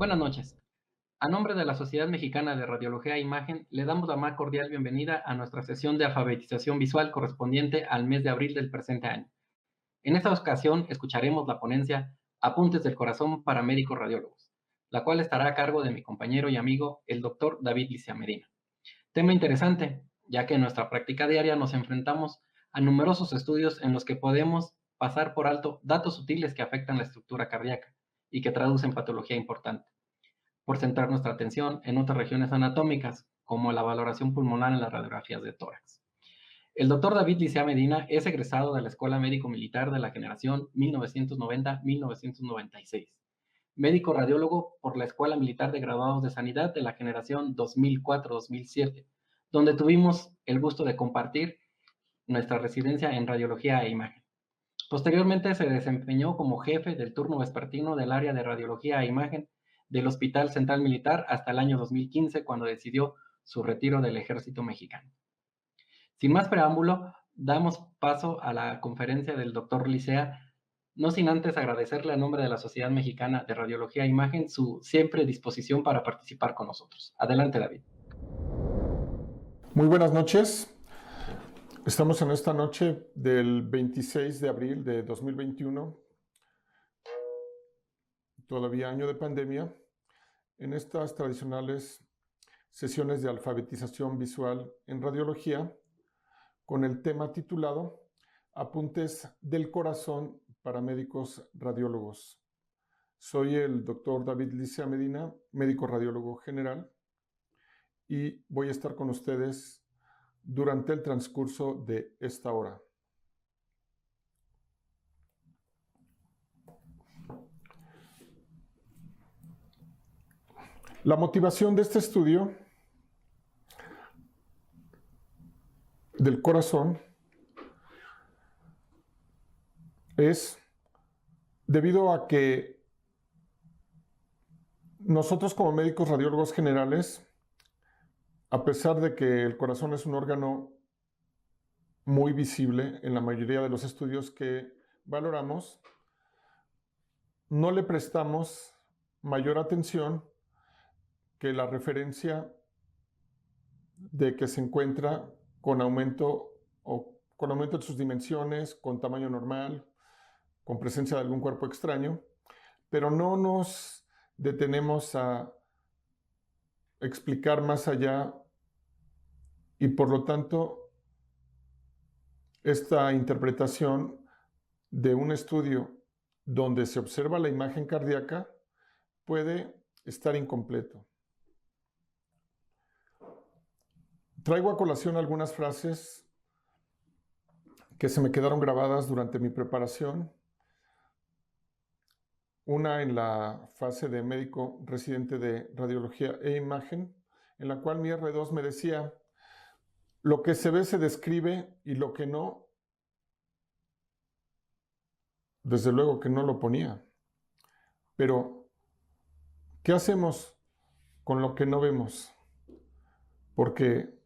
Buenas noches. A nombre de la Sociedad Mexicana de Radiología e Imagen, le damos la más cordial bienvenida a nuestra sesión de alfabetización visual correspondiente al mes de abril del presente año. En esta ocasión escucharemos la ponencia Apuntes del Corazón para Médicos Radiólogos, la cual estará a cargo de mi compañero y amigo, el doctor David Licea Medina. Tema interesante, ya que en nuestra práctica diaria nos enfrentamos a numerosos estudios en los que podemos pasar por alto datos sutiles que afectan la estructura cardíaca y que traducen patología importante por centrar nuestra atención en otras regiones anatómicas, como la valoración pulmonar en las radiografías de tórax. El doctor David Licea Medina es egresado de la Escuela Médico Militar de la generación 1990-1996, médico radiólogo por la Escuela Militar de Graduados de Sanidad de la generación 2004-2007, donde tuvimos el gusto de compartir nuestra residencia en radiología e imagen. Posteriormente se desempeñó como jefe del turno vespertino del área de radiología e imagen del Hospital Central Militar hasta el año 2015, cuando decidió su retiro del ejército mexicano. Sin más preámbulo, damos paso a la conferencia del doctor Licea, no sin antes agradecerle a nombre de la Sociedad Mexicana de Radiología e Imagen su siempre disposición para participar con nosotros. Adelante, David. Muy buenas noches. Estamos en esta noche del 26 de abril de 2021, todavía año de pandemia, en estas tradicionales sesiones de alfabetización visual en radiología, con el tema titulado Apuntes del Corazón para Médicos Radiólogos. Soy el doctor David Licea Medina, médico radiólogo general, y voy a estar con ustedes durante el transcurso de esta hora. La motivación de este estudio del corazón es debido a que nosotros como médicos radiólogos generales, a pesar de que el corazón es un órgano muy visible en la mayoría de los estudios que valoramos, no le prestamos mayor atención que la referencia de que se encuentra con aumento de sus dimensiones, con tamaño normal, con presencia de algún cuerpo extraño, pero no nos detenemos a explicar más allá y por lo tanto esta interpretación de un estudio donde se observa la imagen cardíaca puede estar incompleto. Traigo a colación algunas frases que se me quedaron grabadas durante mi preparación. Una en la fase de médico residente de radiología e imagen, en la cual mi R2 me decía, lo que se ve se describe y lo que no, desde luego que no lo ponía. Pero, ¿qué hacemos con lo que no vemos? Porque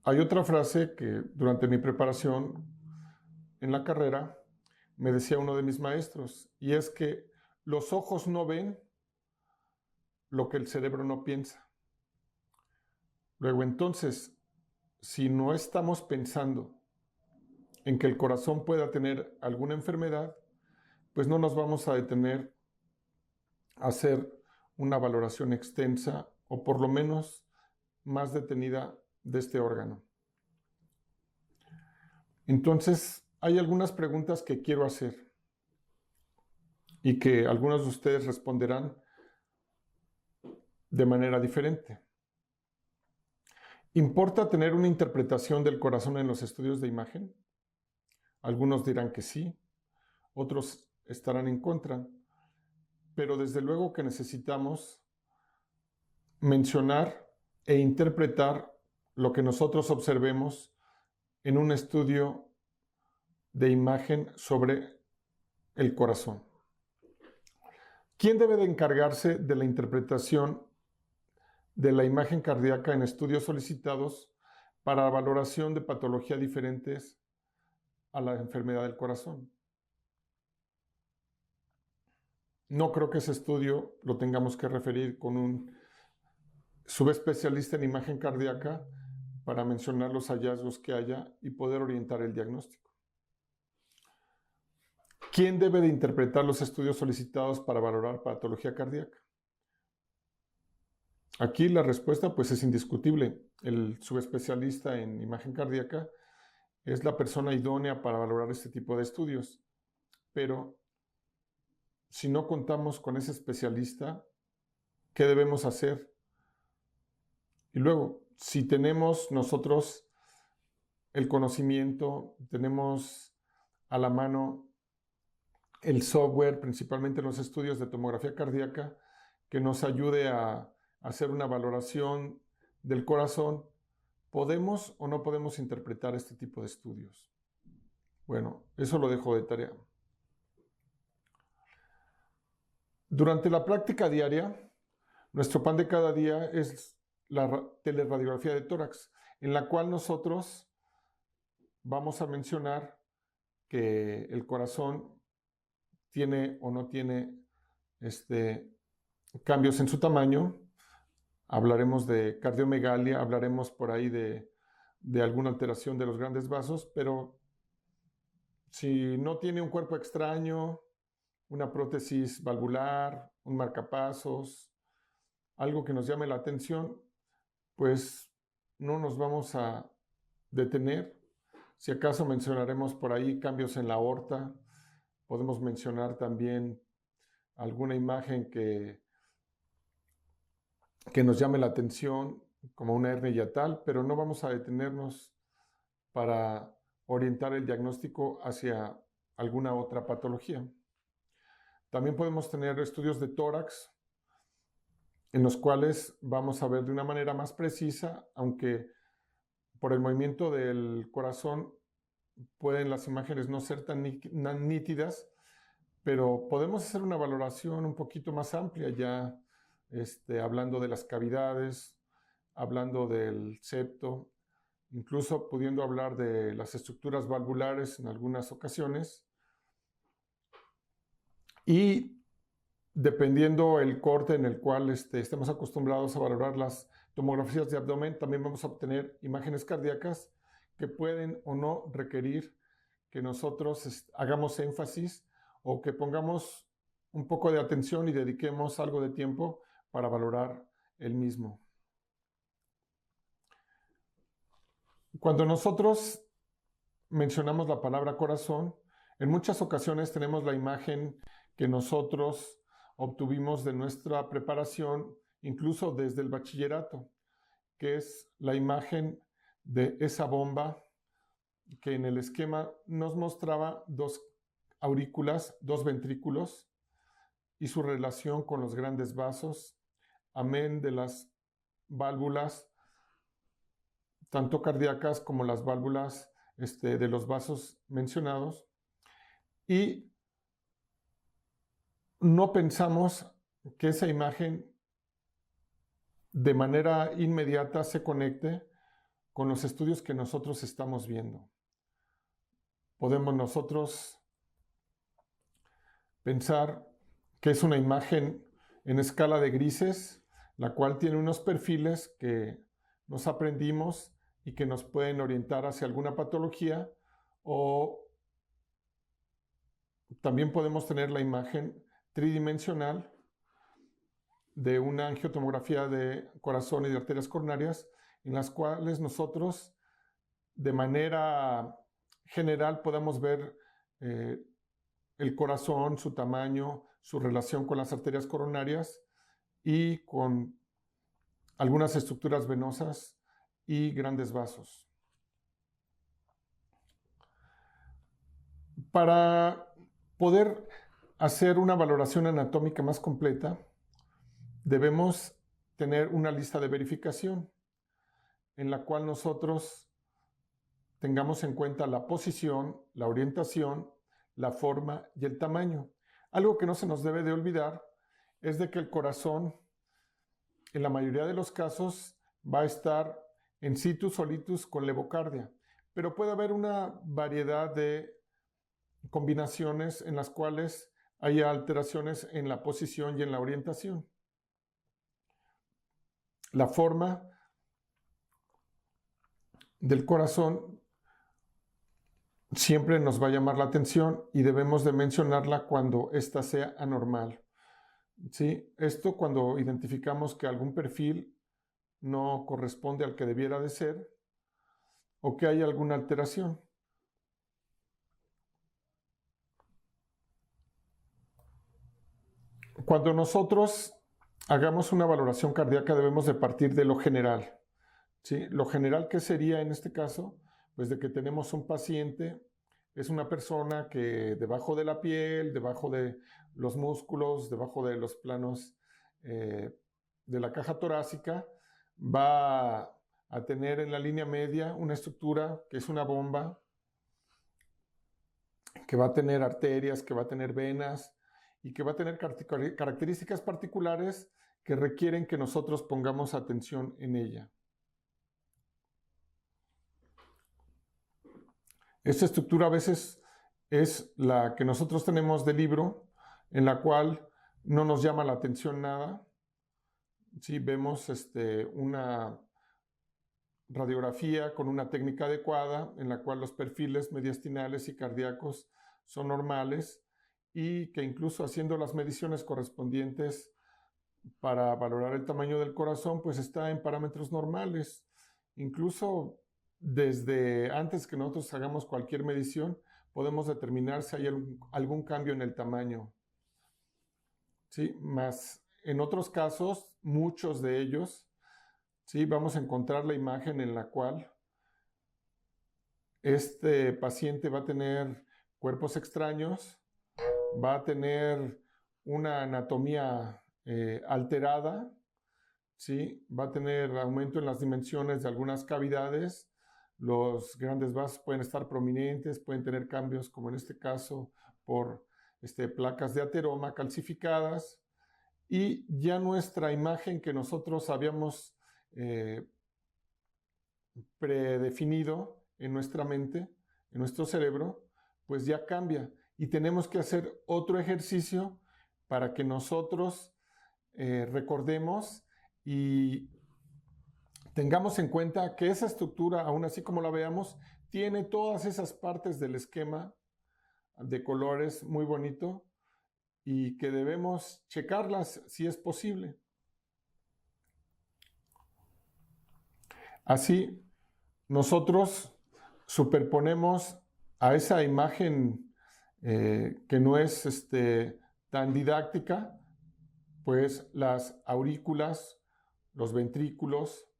hay otra frase que durante mi preparación en la carrera me decía uno de mis maestros, y es que los ojos no ven lo que el cerebro no piensa. Luego, entonces, si no estamos pensando en que el corazón pueda tener alguna enfermedad, pues no nos vamos a detener a hacer una valoración extensa o por lo menos más detenida de este órgano. Entonces, hay algunas preguntas que quiero hacer y que algunos de ustedes responderán de manera diferente. ¿Importa tener una interpretación del corazón en los estudios de imagen? Algunos dirán que sí, otros estarán en contra, pero desde luego que necesitamos mencionar e interpretar lo que nosotros observemos en un estudio de imagen sobre el corazón. ¿Quién debe de encargarse de la interpretación de la imagen cardíaca en estudios solicitados para valoración de patología diferentes a la enfermedad del corazón? no creo que ese estudio lo tengamos que referir con un subespecialista en imagen cardíaca para mencionar los hallazgos que haya y poder orientar el diagnóstico. ¿Quién debe de interpretar los estudios solicitados para valorar patología cardíaca? Aquí la respuesta pues es indiscutible. El subespecialista en imagen cardíaca es la persona idónea para valorar este tipo de estudios. Pero si no contamos con ese especialista, ¿qué debemos hacer? Y luego, si tenemos nosotros el conocimiento, tenemos a la mano el software, principalmente en los estudios de tomografía cardíaca, que nos ayude a hacer una valoración del corazón, ¿podemos o no podemos interpretar este tipo de estudios? Bueno, eso lo dejo de tarea. Durante la práctica diaria, nuestro pan de cada día es la teleradiografía de tórax, en la cual nosotros vamos a mencionar que el corazón tiene o no tiene cambios en su tamaño. Hablaremos de cardiomegalia, hablaremos por ahí de alguna alteración de los grandes vasos, pero si no tiene un cuerpo extraño, una prótesis valvular, un marcapasos, algo que nos llame la atención, pues no nos vamos a detener. Si acaso mencionaremos por ahí cambios en la aorta, podemos mencionar también alguna imagen que nos llame la atención, como una hernia hiatal, pero no vamos a detenernos para orientar el diagnóstico hacia alguna otra patología. También podemos tener estudios de tórax, en los cuales vamos a ver de una manera más precisa, aunque por el movimiento del corazón pueden las imágenes no ser tan nítidas, pero podemos hacer una valoración un poquito más amplia ya, hablando de las cavidades, hablando del septo, incluso pudiendo hablar de las estructuras valvulares en algunas ocasiones. Y dependiendo el corte en el cual estemos acostumbrados a valorar las tomografías de abdomen, también vamos a obtener imágenes cardíacas que pueden o no requerir que nosotros hagamos énfasis o que pongamos un poco de atención y dediquemos algo de tiempo para valorar el mismo. Cuando nosotros mencionamos la palabra corazón, en muchas ocasiones tenemos la imagen que nosotros obtuvimos de nuestra preparación, incluso desde el bachillerato, que es la imagen de esa bomba que en el esquema nos mostraba dos aurículas, dos ventrículos y su relación con los grandes vasos, amén de las válvulas, tanto cardíacas como las válvulas de los vasos mencionados. Y no pensamos que esa imagen de manera inmediata se conecte con los estudios que nosotros estamos viendo. Podemos nosotros pensar que es una imagen en escala de grises, la cual tiene unos perfiles que nos aprendimos y que nos pueden orientar hacia alguna patología, o también podemos tener la imagen tridimensional de una angiotomografía de corazón y de arterias coronarias, en las cuales nosotros de manera general podemos ver el corazón, su tamaño, su relación con las arterias coronarias y con algunas estructuras venosas y grandes vasos. Para poder hacer una valoración anatómica más completa, debemos tener una lista de verificación en la cual nosotros tengamos en cuenta la posición, la orientación, la forma y el tamaño. Algo que no se nos debe de olvidar es de que el corazón, en la mayoría de los casos, va a estar en situ solitus con levocardia, pero puede haber una variedad de combinaciones en las cuales haya alteraciones en la posición y en la orientación. La forma del corazón siempre nos va a llamar la atención y debemos de mencionarla cuando ésta sea anormal. ¿Sí? Esto cuando identificamos que algún perfil no corresponde al que debiera de ser o que hay alguna alteración. Cuando nosotros hagamos una valoración cardíaca debemos de partir de lo general. ¿Sí? Lo general, ¿qué sería en este caso? Pues de que tenemos un paciente, es una persona que debajo de la piel, debajo de los músculos, debajo de los planos de la caja torácica, va a tener en la línea media una estructura que es una bomba, que va a tener arterias, que va a tener venas y que va a tener características particulares que requieren que nosotros pongamos atención en ella. Esta estructura a veces es la que nosotros tenemos de libro, en la cual no nos llama la atención nada. Sí, vemos una radiografía con una técnica adecuada, en la cual los perfiles mediastinales y cardíacos son normales y que incluso haciendo las mediciones correspondientes para valorar el tamaño del corazón, pues está en parámetros normales. Incluso desde antes que nosotros hagamos cualquier medición, podemos determinar si hay algún cambio en el tamaño. ¿Sí? Más en otros casos, muchos de ellos, ¿sí? Vamos a encontrar la imagen en la cual este paciente va a tener cuerpos extraños, va a tener una anatomía alterada, ¿sí? Va a tener aumento en las dimensiones de algunas cavidades, los grandes vasos pueden estar prominentes, pueden tener cambios como en este caso por placas de ateroma calcificadas y ya nuestra imagen que nosotros habíamos predefinido en nuestra mente, en nuestro cerebro, pues ya cambia y tenemos que hacer otro ejercicio para que nosotros recordemos y tengamos en cuenta que esa estructura, aún así como la veamos, tiene todas esas partes del esquema de colores muy bonito y que debemos checarlas si es posible. Así, nosotros superponemos a esa imagen que no es tan didáctica, pues las aurículas, los ventrículos,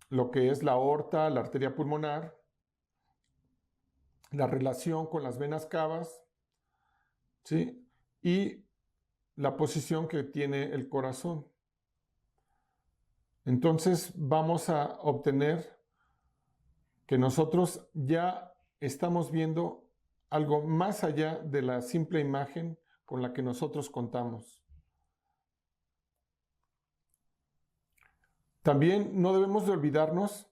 lo que es la aorta, la arteria pulmonar, la relación con las venas cavas, ¿sí? Y la posición que tiene el corazón. Entonces vamos a obtener que nosotros ya estamos viendo algo más allá de la simple imagen con la que nosotros contamos. También no debemos de olvidarnos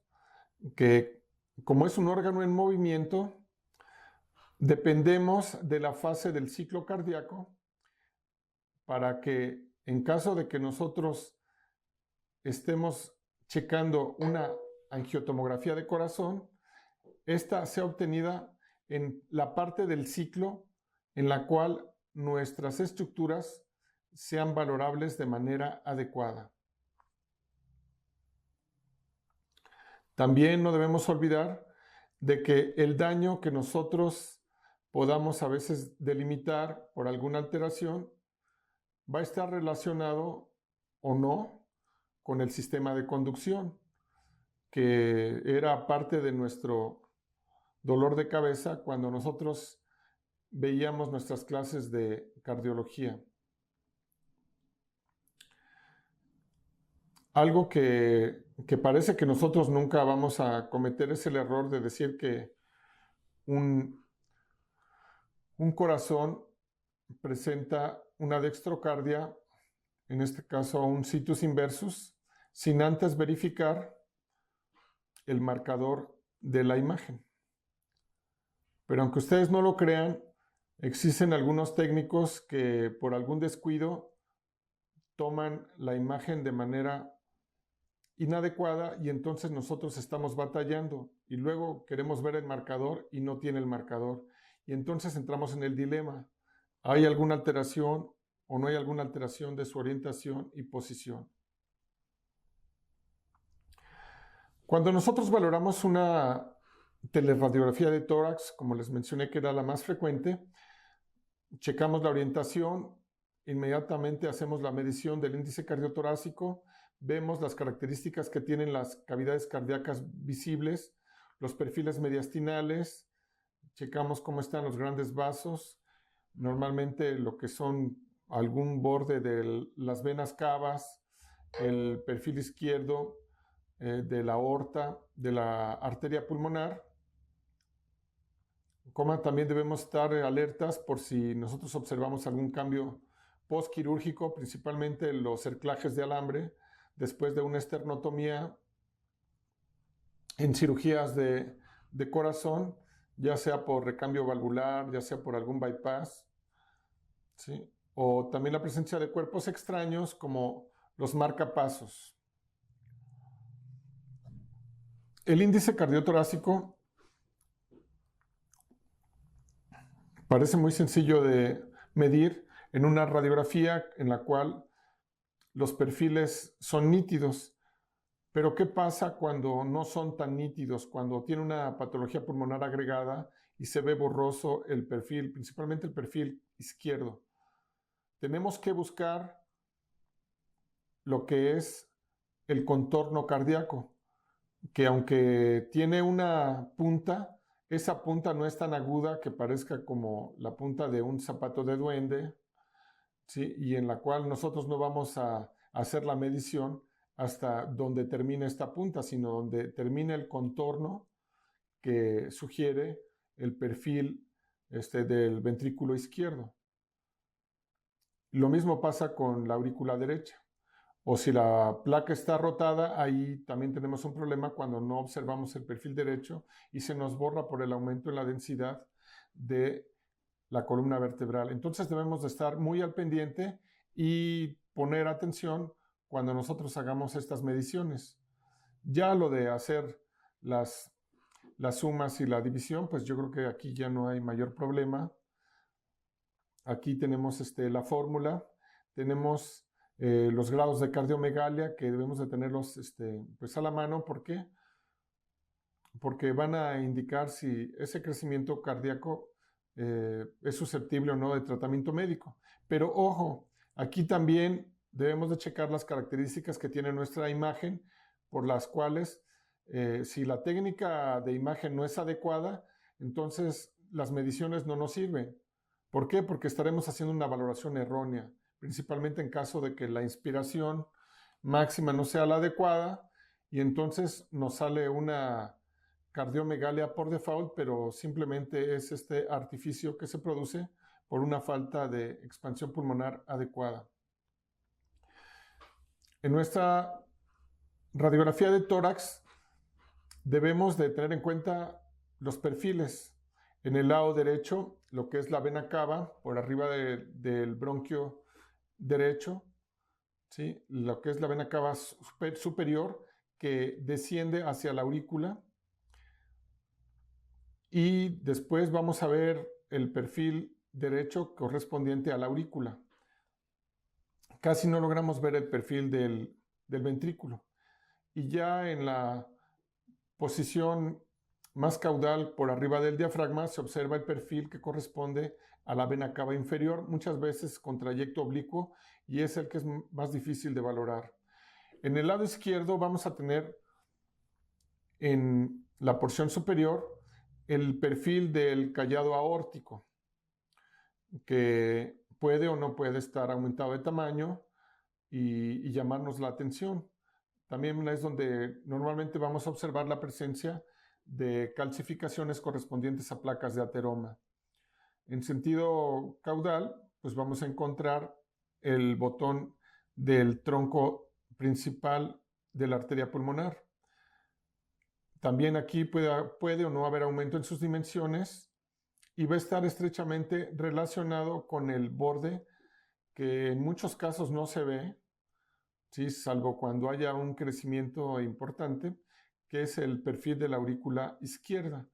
que como es un órgano en movimiento, dependemos de la fase del ciclo cardíaco para que en caso de que nosotros estemos checando una angiotomografía de corazón, esta sea obtenida en la parte del ciclo en la cual nuestras estructuras sean valorables de manera adecuada. También no debemos olvidar de que el daño que nosotros podamos a veces delimitar por alguna alteración va a estar relacionado o no con el sistema de conducción, que era parte de nuestro dolor de cabeza cuando nosotros veíamos nuestras clases de cardiología. Algo que parece que nosotros nunca vamos a cometer es el error de decir que un corazón presenta una dextrocardia, en este caso un situs inversus, sin antes verificar el marcador de la imagen. Pero aunque ustedes no lo crean, Existen algunos técnicos que por algún descuido toman la imagen de manera inadecuada y entonces nosotros estamos batallando y luego queremos ver el marcador y no tiene el marcador. Y entonces entramos en el dilema. ¿Hay alguna alteración o no hay alguna alteración de su orientación y posición? Cuando nosotros valoramos una teleradiografía de tórax, como les mencioné que era la más frecuente, checamos la orientación, inmediatamente hacemos la medición del índice cardiotorácico, vemos las características que tienen las cavidades cardíacas visibles, los perfiles mediastinales, checamos cómo están los grandes vasos, normalmente lo que son algún borde de las venas cavas, el perfil izquierdo de la aorta, de la arteria pulmonar. Como también debemos estar alertas por si nosotros observamos algún cambio postquirúrgico, principalmente los cerclajes de alambre, después de una esternotomía en cirugías de corazón, ya sea por recambio valvular, ya sea por algún bypass, ¿sí? O también la presencia de cuerpos extraños como los marcapasos. El índice cardiotorácico parece muy sencillo de medir en una radiografía en la cual los perfiles son nítidos. Pero ¿qué pasa cuando no son tan nítidos? Cuando tiene una patología pulmonar agregada y se ve borroso el perfil, principalmente el perfil izquierdo. Tenemos que buscar lo que es el contorno cardíaco, que aunque tiene una punta, esa punta no es tan aguda que parezca como la punta de un zapato de duende, ¿sí? Y en la cual nosotros no vamos a hacer la medición hasta donde termina esta punta, sino donde termina el contorno que sugiere el perfil del ventrículo izquierdo. Lo mismo pasa con la aurícula derecha. O si la placa está rotada, ahí también tenemos un problema cuando no observamos el perfil derecho y se nos borra por el aumento en la densidad de la columna vertebral. Entonces debemos de estar muy al pendiente y poner atención cuando nosotros hagamos estas mediciones. Ya lo de hacer las sumas y la división, pues yo creo que aquí ya no hay mayor problema. Aquí tenemos la fórmula, tenemos los grados de cardiomegalia que debemos de tenerlos pues a la mano. ¿Por qué? Porque van a indicar si ese crecimiento cardíaco es susceptible o no de tratamiento médico. Pero ojo, aquí también debemos de checar las características que tiene nuestra imagen, por las cuales si la técnica de imagen no es adecuada, entonces las mediciones no nos sirven. ¿Por qué? Porque estaremos haciendo una valoración errónea, principalmente en caso de que la inspiración máxima no sea la adecuada y entonces nos sale una cardiomegalia por default, pero simplemente es este artificio que se produce por una falta de expansión pulmonar adecuada. En nuestra radiografía de tórax debemos de tener en cuenta los perfiles. En el lado derecho, lo que es la vena cava, por arriba del bronquio derecho, ¿sí? Lo que es la vena cava superior, que desciende hacia la aurícula. Y después vamos a ver el perfil derecho correspondiente a la aurícula. Casi no logramos ver el perfil del ventrículo. Y ya en la posición más caudal por arriba del diafragma se observa el perfil que corresponde a la vena cava inferior, muchas veces con trayecto oblicuo, y es el que es más difícil de valorar. En el lado izquierdo vamos a tener en la porción superior el perfil del callado aórtico, que puede o no puede estar aumentado de tamaño y llamarnos la atención. También es donde normalmente vamos a observar la presencia de calcificaciones correspondientes a placas de ateroma. En sentido caudal, pues vamos a encontrar el botón del tronco principal de la arteria pulmonar. También aquí puede o no haber aumento en sus dimensiones y va a estar estrechamente relacionado con el borde, que en muchos casos no se ve, ¿sí? Salvo cuando haya un crecimiento importante, que es el perfil de la aurícula izquierda.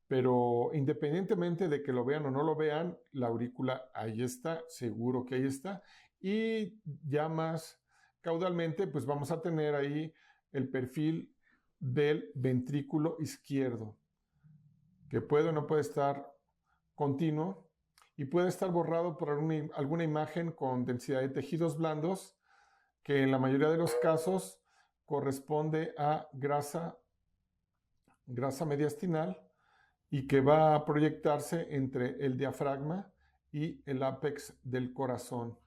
Pero independientemente de que lo vean o no lo vean, la aurícula ahí está, seguro que ahí está. Y ya más caudalmente, pues vamos a tener ahí el perfil del ventrículo izquierdo, que puede o no puede estar continuo y puede estar borrado por alguna imagen con densidad de tejidos blandos, que en la mayoría de los casos corresponde a grasa mediastinal, y que va a proyectarse entre el diafragma y el ápex del corazón.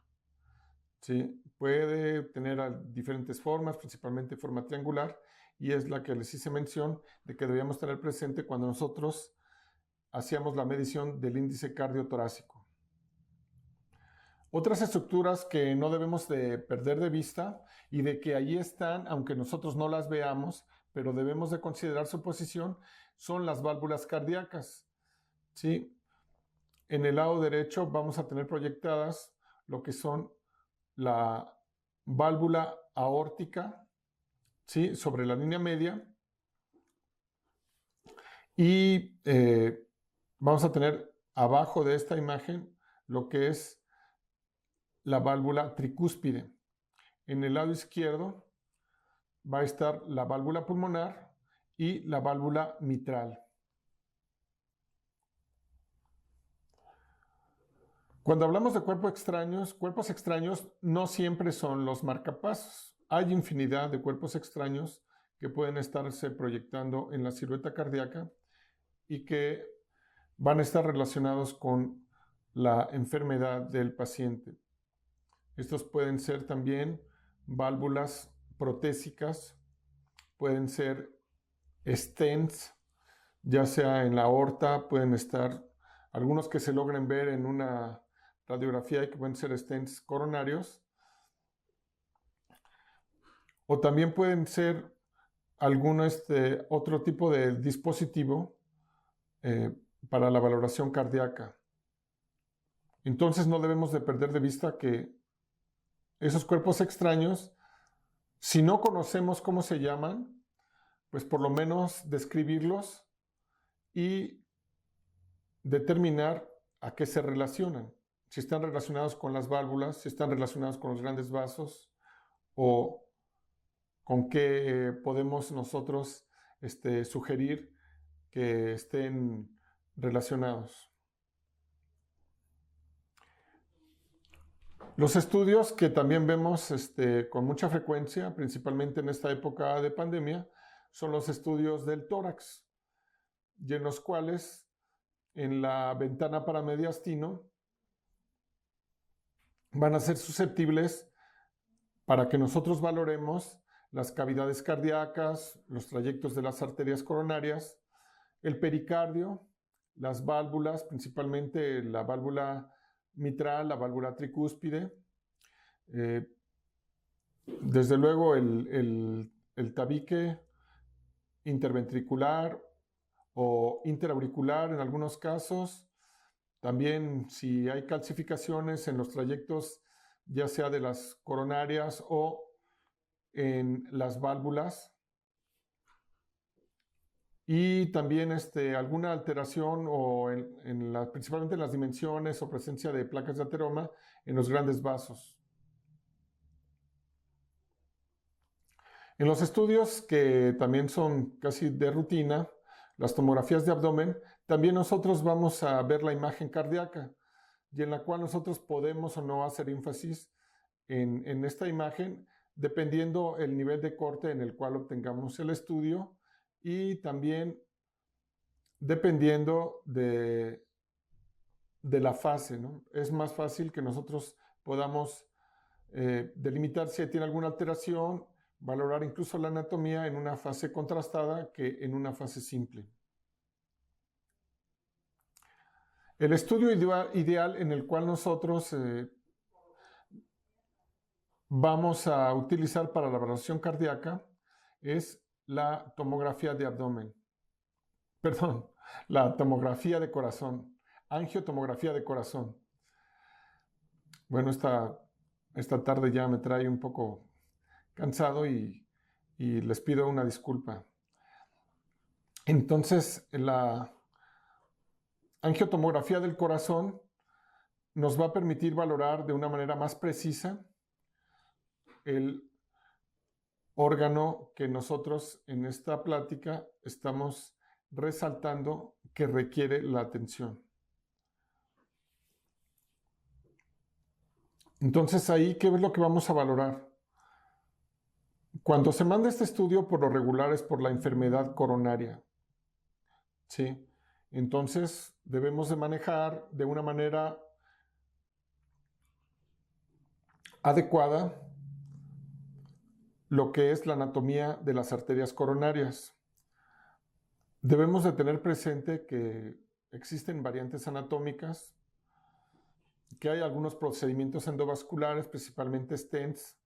¿Sí? Puede tener diferentes formas, principalmente forma triangular, y es la que les hice mención de que debíamos tener presente cuando nosotros hacíamos la medición del índice cardiotorácico. Otras estructuras que no debemos de perder de vista y de que allí están, aunque nosotros no las veamos, pero debemos de considerar su posición, son las válvulas cardíacas. ¿Sí? En el lado derecho vamos a tener proyectadas lo que son la válvula aórtica, ¿sí? Sobre la línea media, y vamos a tener abajo de esta imagen lo que es la válvula tricúspide. En el lado izquierdo va a estar la válvula pulmonar y la válvula mitral. Cuando hablamos de cuerpos extraños no siempre son los marcapasos. Hay infinidad de cuerpos extraños que pueden estarse proyectando en la silueta cardíaca y que van a estar relacionados con la enfermedad del paciente. Estos pueden ser también válvulas protésicas, pueden ser stents, ya sea en la aorta, pueden estar algunos que se logren ver en una radiografía y que pueden ser stents coronarios, o también pueden ser algún otro tipo de dispositivo para la valoración cardíaca. Entonces no debemos de perder de vista que esos cuerpos extraños, si no conocemos cómo se llaman, pues por lo menos describirlos y determinar a qué se relacionan. Si están relacionados con las válvulas, si están relacionados con los grandes vasos, o con qué podemos nosotros sugerir que estén relacionados. Los estudios que también vemos con mucha frecuencia, principalmente en esta época de pandemia, son los estudios del tórax, y en los cuales en la ventana paramediastino van a ser susceptibles para que nosotros valoremos las cavidades cardíacas, los trayectos de las arterias coronarias, el pericardio, las válvulas, principalmente la válvula mitral, la válvula tricúspide, desde luego el tabique interventricular o interauricular en algunos casos. También si hay calcificaciones en los trayectos, ya sea de las coronarias o en las válvulas. Y también alguna alteración o principalmente en las dimensiones o presencia de placas de ateroma en los grandes vasos. En los estudios que también son casi de rutina, las tomografías de abdomen, también nosotros vamos a ver la imagen cardíaca, y en la cual nosotros podemos o no hacer énfasis en esta imagen, dependiendo el nivel de corte en el cual obtengamos el estudio, y también dependiendo de la fase, ¿no? Es más fácil que nosotros podamos delimitar si tiene alguna alteración, valorar incluso la anatomía en una fase contrastada que en una fase simple. El estudio ideal en el cual nosotros vamos a utilizar para la valoración cardíaca es la tomografía de abdomen. Perdón, la tomografía de corazón. angiotomografía de corazón. Bueno, esta tarde ya me trae un poco cansado y les pido una disculpa. Entonces, la angiotomografía del corazón nos va a permitir valorar de una manera más precisa el órgano que nosotros en esta plática estamos resaltando que requiere la atención. Entonces ahí, ¿qué es lo que vamos a valorar? Cuando se manda este estudio, por lo regular es por la enfermedad coronaria, ¿sí? Entonces debemos de manejar de una manera adecuada lo que es la anatomía de las arterias coronarias. Debemos de tener presente que existen variantes anatómicas, que hay algunos procedimientos endovasculares, principalmente stents,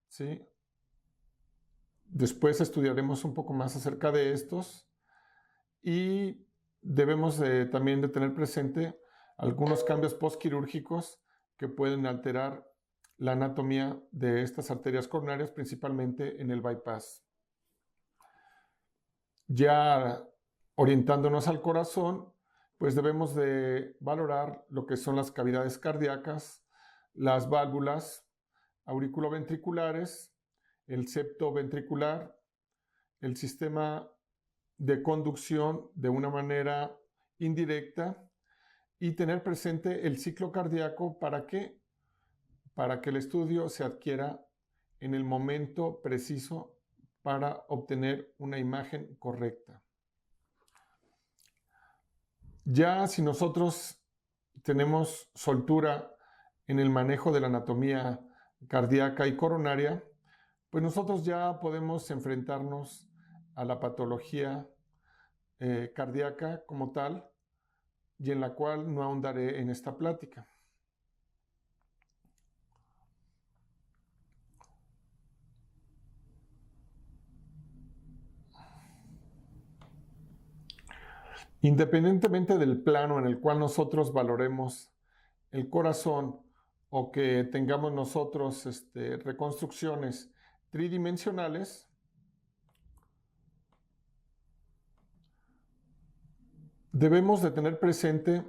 ¿sí? Después estudiaremos un poco más acerca de estos y debemos también de tener presente algunos cambios postquirúrgicos que pueden alterar la anatomía de estas arterias coronarias, principalmente en el bypass. Ya orientándonos al corazón, pues debemos de valorar lo que son las cavidades cardíacas, las válvulas auriculoventriculares, el septo ventricular, el sistema de conducción de una manera indirecta y tener presente el ciclo cardíaco. ¿Para qué? Para que el estudio se adquiera en el momento preciso para obtener una imagen correcta. Ya si nosotros tenemos soltura en el manejo de la anatomía cardíaca y coronaria, pues nosotros ya podemos enfrentarnos a la patología cardíaca como tal, y en la cual no ahondaré en esta plática. Independientemente del plano en el cual nosotros valoremos el corazón o que tengamos nosotros reconstrucciones tridimensionales, debemos de tener presente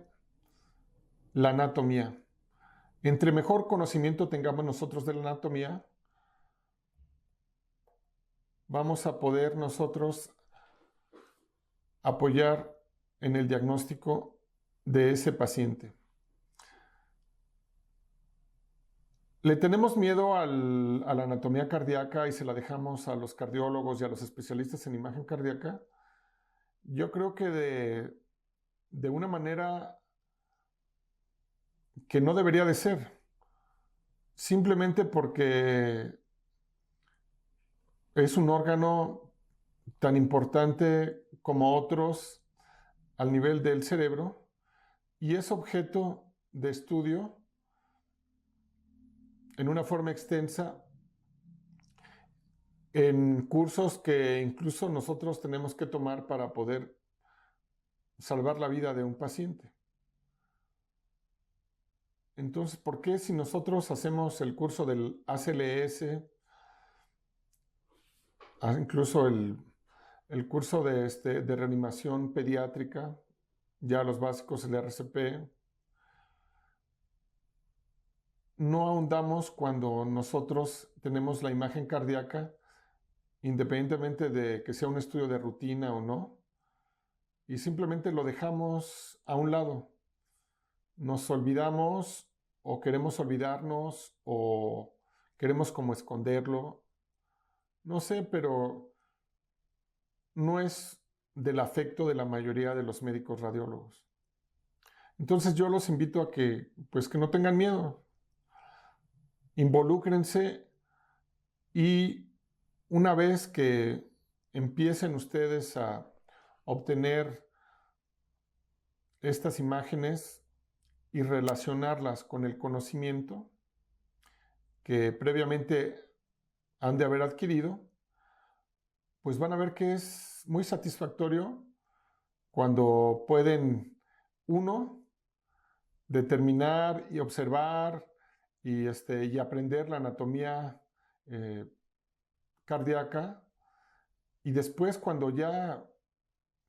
la anatomía. Entre mejor conocimiento tengamos nosotros de la anatomía, vamos a poder nosotros apoyar en el diagnóstico de ese paciente. Le tenemos miedo a la anatomía cardíaca y se la dejamos a los cardiólogos y a los especialistas en imagen cardíaca. Yo creo que de una manera que no debería de ser, simplemente porque es un órgano tan importante como otros al nivel del cerebro y es objeto de estudio en una forma extensa en cursos que incluso nosotros tenemos que tomar para poder salvar la vida de un paciente. Entonces, ¿por qué si nosotros hacemos el curso del ACLS, incluso el curso de reanimación pediátrica, ya los básicos, el RCP, no ahondamos cuando nosotros tenemos la imagen cardíaca, independientemente de que sea un estudio de rutina o no, y simplemente lo dejamos a un lado? Nos olvidamos o queremos olvidarnos o queremos como esconderlo. No sé, pero no es del afecto de la mayoría de los médicos radiólogos. Entonces yo los invito a que, pues, que no tengan miedo. Involúcrense y una vez que empiecen ustedes a obtener estas imágenes y relacionarlas con el conocimiento que previamente han de haber adquirido, pues van a ver que es muy satisfactorio cuando pueden, uno, determinar y observar y aprender la anatomía cardíaca. Y después, cuando ya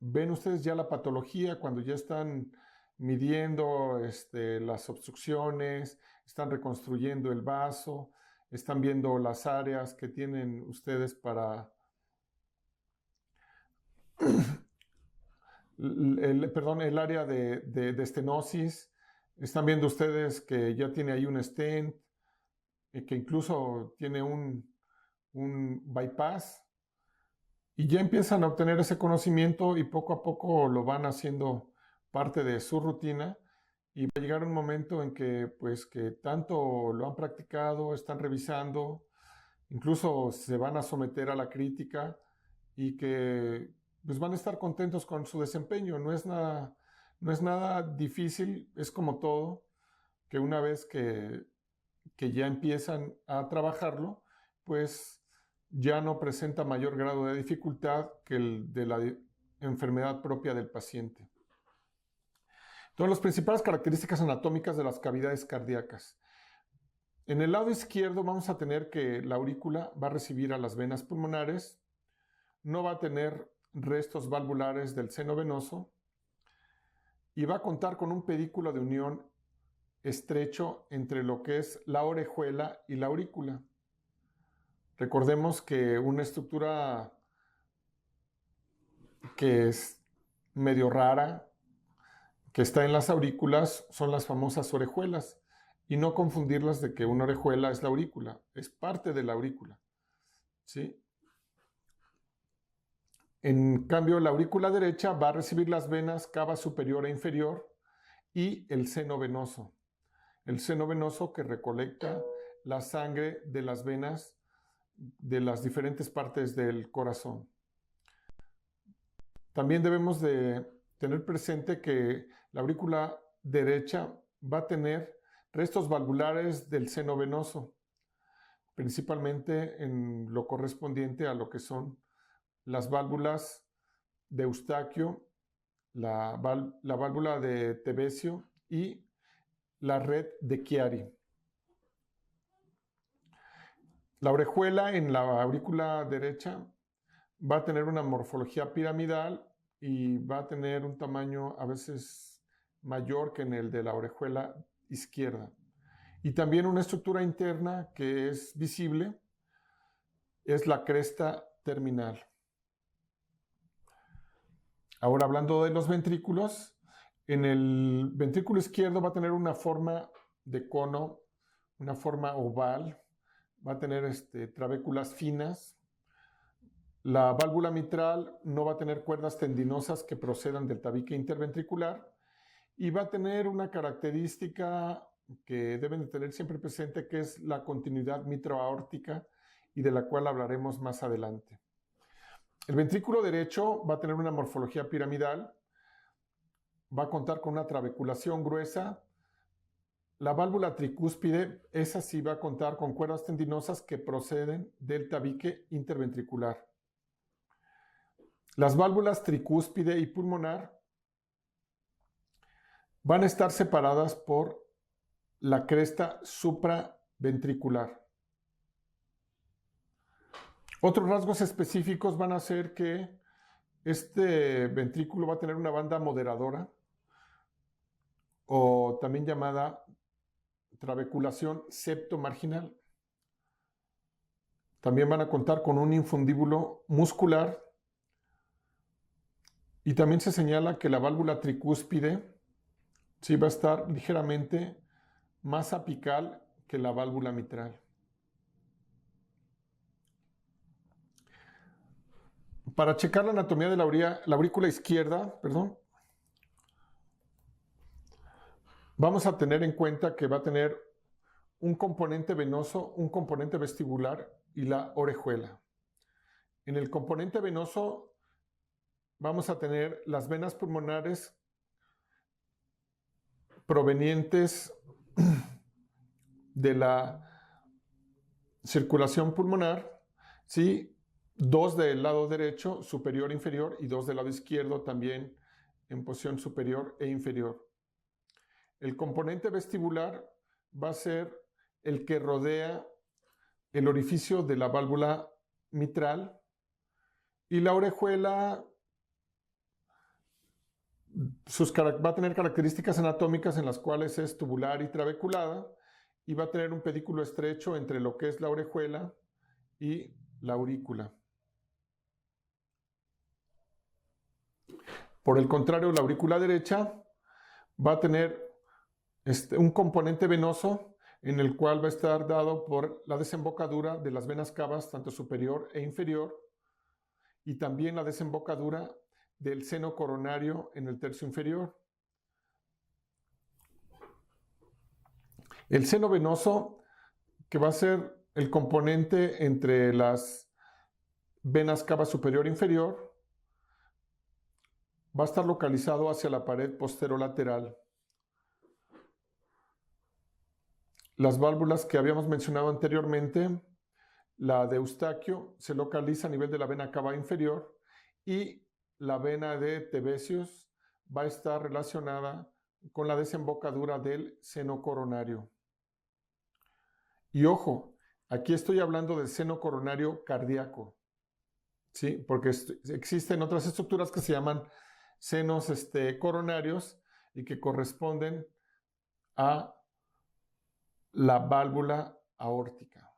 ven ustedes ya la patología, cuando ya están midiendo las obstrucciones, están reconstruyendo el vaso, están viendo las áreas que tienen ustedes para el área de estenosis. Están viendo ustedes que ya tiene ahí un stent, que incluso tiene un bypass. Y ya empiezan a obtener ese conocimiento y poco a poco lo van haciendo parte de su rutina. Y va a llegar un momento en que, pues, que tanto lo han practicado, están revisando, incluso se van a someter a la crítica y que pues van a estar contentos con su desempeño. No es nada difícil, es como todo, que una vez que ya empiezan a trabajarlo, pues ya no presenta mayor grado de dificultad que el de la enfermedad propia del paciente. Entonces, las principales características anatómicas de las cavidades cardíacas. En el lado izquierdo vamos a tener que la aurícula va a recibir a las venas pulmonares, no va a tener restos valvulares del seno venoso y va a contar con un pedículo de unión estrecho entre lo que es la orejuela y la aurícula. Recordemos que una estructura que es medio rara, que está en las aurículas, son las famosas orejuelas. Y no confundirlas de que una orejuela es la aurícula, es parte de la aurícula, ¿sí? En cambio, la aurícula derecha va a recibir las venas cava superior e inferior y el seno venoso. El seno venoso que recolecta la sangre de las venas de las diferentes partes del corazón. También debemos de tener presente que la aurícula derecha va a tener restos valvulares del seno venoso, principalmente en lo correspondiente a lo que son las válvulas de Eustaquio, la válvula de Tevesio y la red de Chiari. La orejuela en la aurícula derecha va a tener una morfología piramidal y va a tener un tamaño a veces mayor que en el de la orejuela izquierda. Y también una estructura interna que es visible es la cresta terminal. Ahora, hablando de los ventrículos, en el ventrículo izquierdo va a tener una forma de cono, una forma oval, va a tener trabéculas finas. La válvula mitral no va a tener cuerdas tendinosas que procedan del tabique interventricular y va a tener una característica que deben de tener siempre presente, que es la continuidad mitroaórtica y de la cual hablaremos más adelante. El ventrículo derecho va a tener una morfología piramidal, va a contar con una trabeculación gruesa. La válvula tricúspide, esa sí va a contar con cuerdas tendinosas que proceden del tabique interventricular. Las válvulas tricúspide y pulmonar van a estar separadas por la cresta supraventricular. Otros rasgos específicos van a ser que este ventrículo va a tener una banda moderadora o también llamada trabeculación septomarginal. También van a contar con un infundíbulo muscular y también se señala que la válvula tricúspide sí va a estar ligeramente más apical que la válvula mitral. Para checar la anatomía de la aurícula izquierda, vamos a tener en cuenta que va a tener un componente venoso, un componente vestibular y la orejuela. En el componente venoso vamos a tener las venas pulmonares provenientes de la circulación pulmonar, ¿sí? 2 del lado derecho, superior e inferior, y 2 del lado izquierdo también en posición superior e inferior. El componente vestibular va a ser el que rodea el orificio de la válvula mitral, y la orejuela va a tener características anatómicas en las cuales es tubular y trabeculada, y va a tener un pedículo estrecho entre lo que es la orejuela y la aurícula. Por el contrario, la aurícula derecha va a tener un componente venoso en el cual va a estar dado por la desembocadura de las venas cavas, tanto superior e inferior, y también la desembocadura del seno coronario en el tercio inferior. El seno venoso, que va a ser el componente entre las venas cava superior e inferior, va a estar localizado hacia la pared posterolateral. Las válvulas que habíamos mencionado anteriormente, la de Eustaquio, se localiza a nivel de la vena cava inferior, y la vena de Tevesius va a estar relacionada con la desembocadura del seno coronario. Y ojo, aquí estoy hablando del seno coronario cardíaco, ¿sí? Porque existen otras estructuras que se llaman senos coronarios y que corresponden a la válvula aórtica.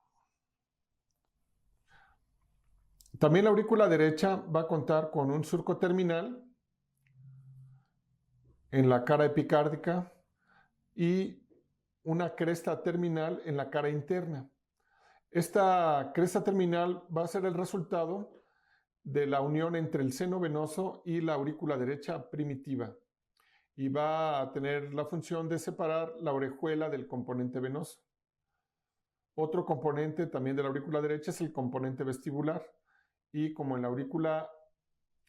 También la aurícula derecha va a contar con un surco terminal en la cara epicárdica y una cresta terminal en la cara interna. Esta cresta terminal va a ser el resultado de la unión entre el seno venoso y la aurícula derecha primitiva, y va a tener la función de separar la orejuela del componente venoso. Otro componente también de la aurícula derecha es el componente vestibular, y como en la aurícula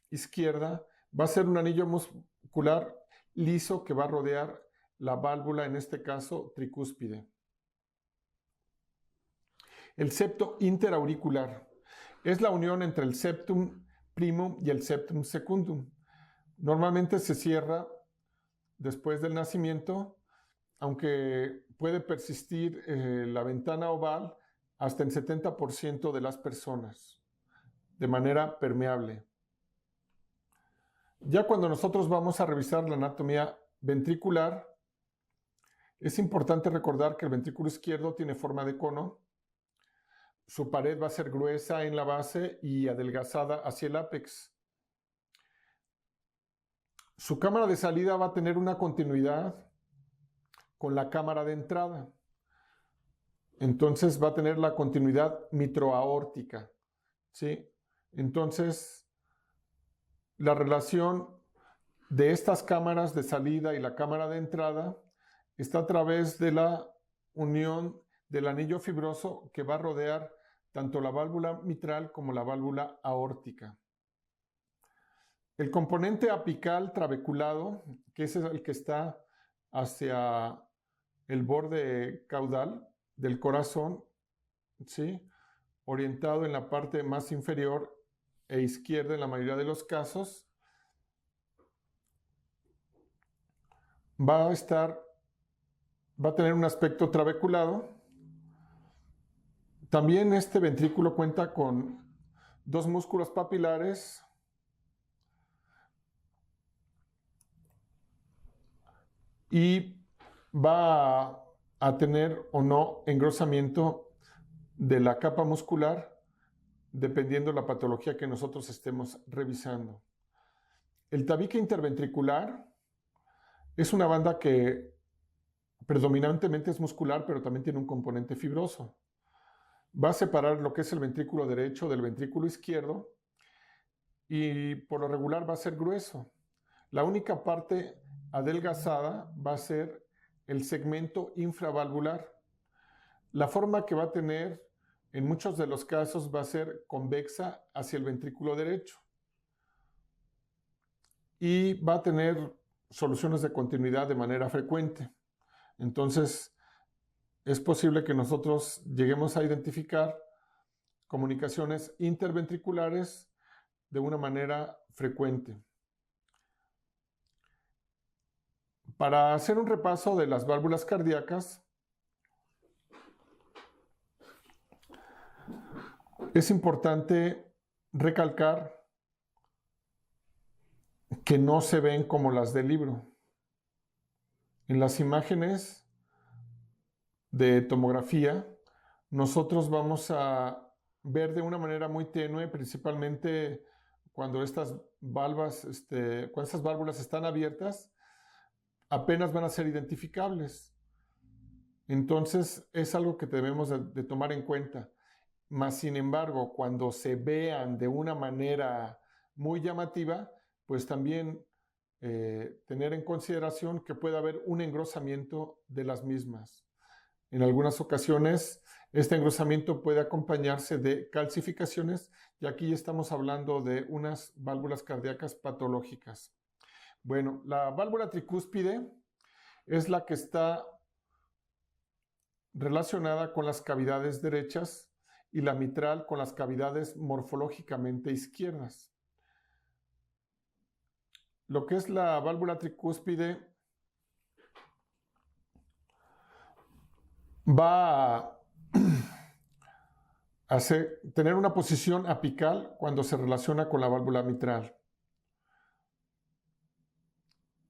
izquierda, va a ser un anillo muscular liso que va a rodear la válvula, en este caso tricúspide. El septo interauricular es la unión entre el septum primum y el septum secundum. Normalmente se cierra después del nacimiento, aunque puede persistir la ventana oval hasta el 70% de las personas, de manera permeable. Ya cuando nosotros vamos a revisar la anatomía ventricular, es importante recordar que el ventrículo izquierdo tiene forma de cono. Su pared va a ser gruesa en la base y adelgazada hacia el ápex. Su cámara de salida va a tener una continuidad con la cámara de entrada. Entonces va a tener la continuidad mitroaórtica, ¿sí? Entonces, la relación de estas cámaras de salida y la cámara de entrada está a través de la unión del anillo fibroso que va a rodear tanto la válvula mitral como la válvula aórtica. El componente apical trabeculado, que es el que está hacia el borde caudal del corazón, ¿sí?, orientado en la parte más inferior e izquierda en la mayoría de los casos, va a tener un aspecto trabeculado. También este ventrículo cuenta con dos músculos papilares y va a tener o no engrosamiento de la capa muscular, dependiendo de la patología que nosotros estemos revisando. El tabique interventricular es una banda que predominantemente es muscular, pero también tiene un componente fibroso. Va a separar lo que es el ventrículo derecho del ventrículo izquierdo, y por lo regular va a ser grueso. La única parte adelgazada va a ser el segmento infravalvular. La forma que va a tener en muchos de los casos va a ser convexa hacia el ventrículo derecho, y va a tener soluciones de continuidad de manera frecuente. Entonces, es posible que nosotros lleguemos a identificar comunicaciones interventriculares de una manera frecuente. Para hacer un repaso de las válvulas cardíacas, es importante recalcar que no se ven como las del libro. En las imágenes de tomografía, nosotros vamos a ver de una manera muy tenue, principalmente cuando estas válvulas están abiertas, apenas van a ser identificables. Entonces, es algo que debemos de tomar en cuenta. Mas, sin embargo, cuando se vean de una manera muy llamativa, pues también tener en consideración que puede haber un engrosamiento de las mismas. En algunas ocasiones, este engrosamiento puede acompañarse de calcificaciones, y aquí estamos hablando de unas válvulas cardíacas patológicas. Bueno, la válvula tricúspide es la que está relacionada con las cavidades derechas y la mitral con las cavidades morfológicamente izquierdas. Lo que es la válvula tricúspide va a tener una posición apical cuando se relaciona con la válvula mitral.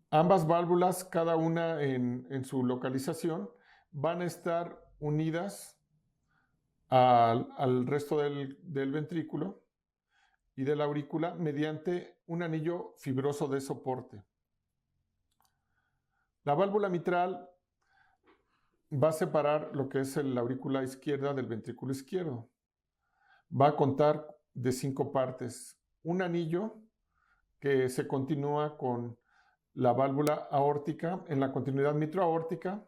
Ambas válvulas, cada una en su localización, van a estar unidas al resto del ventrículo y de la aurícula mediante un anillo fibroso de soporte. La válvula mitral va a separar lo que es la aurícula izquierda del ventrículo izquierdo. Va a contar de 5 partes. Un anillo que se continúa con la válvula aórtica en la continuidad mitroaórtica,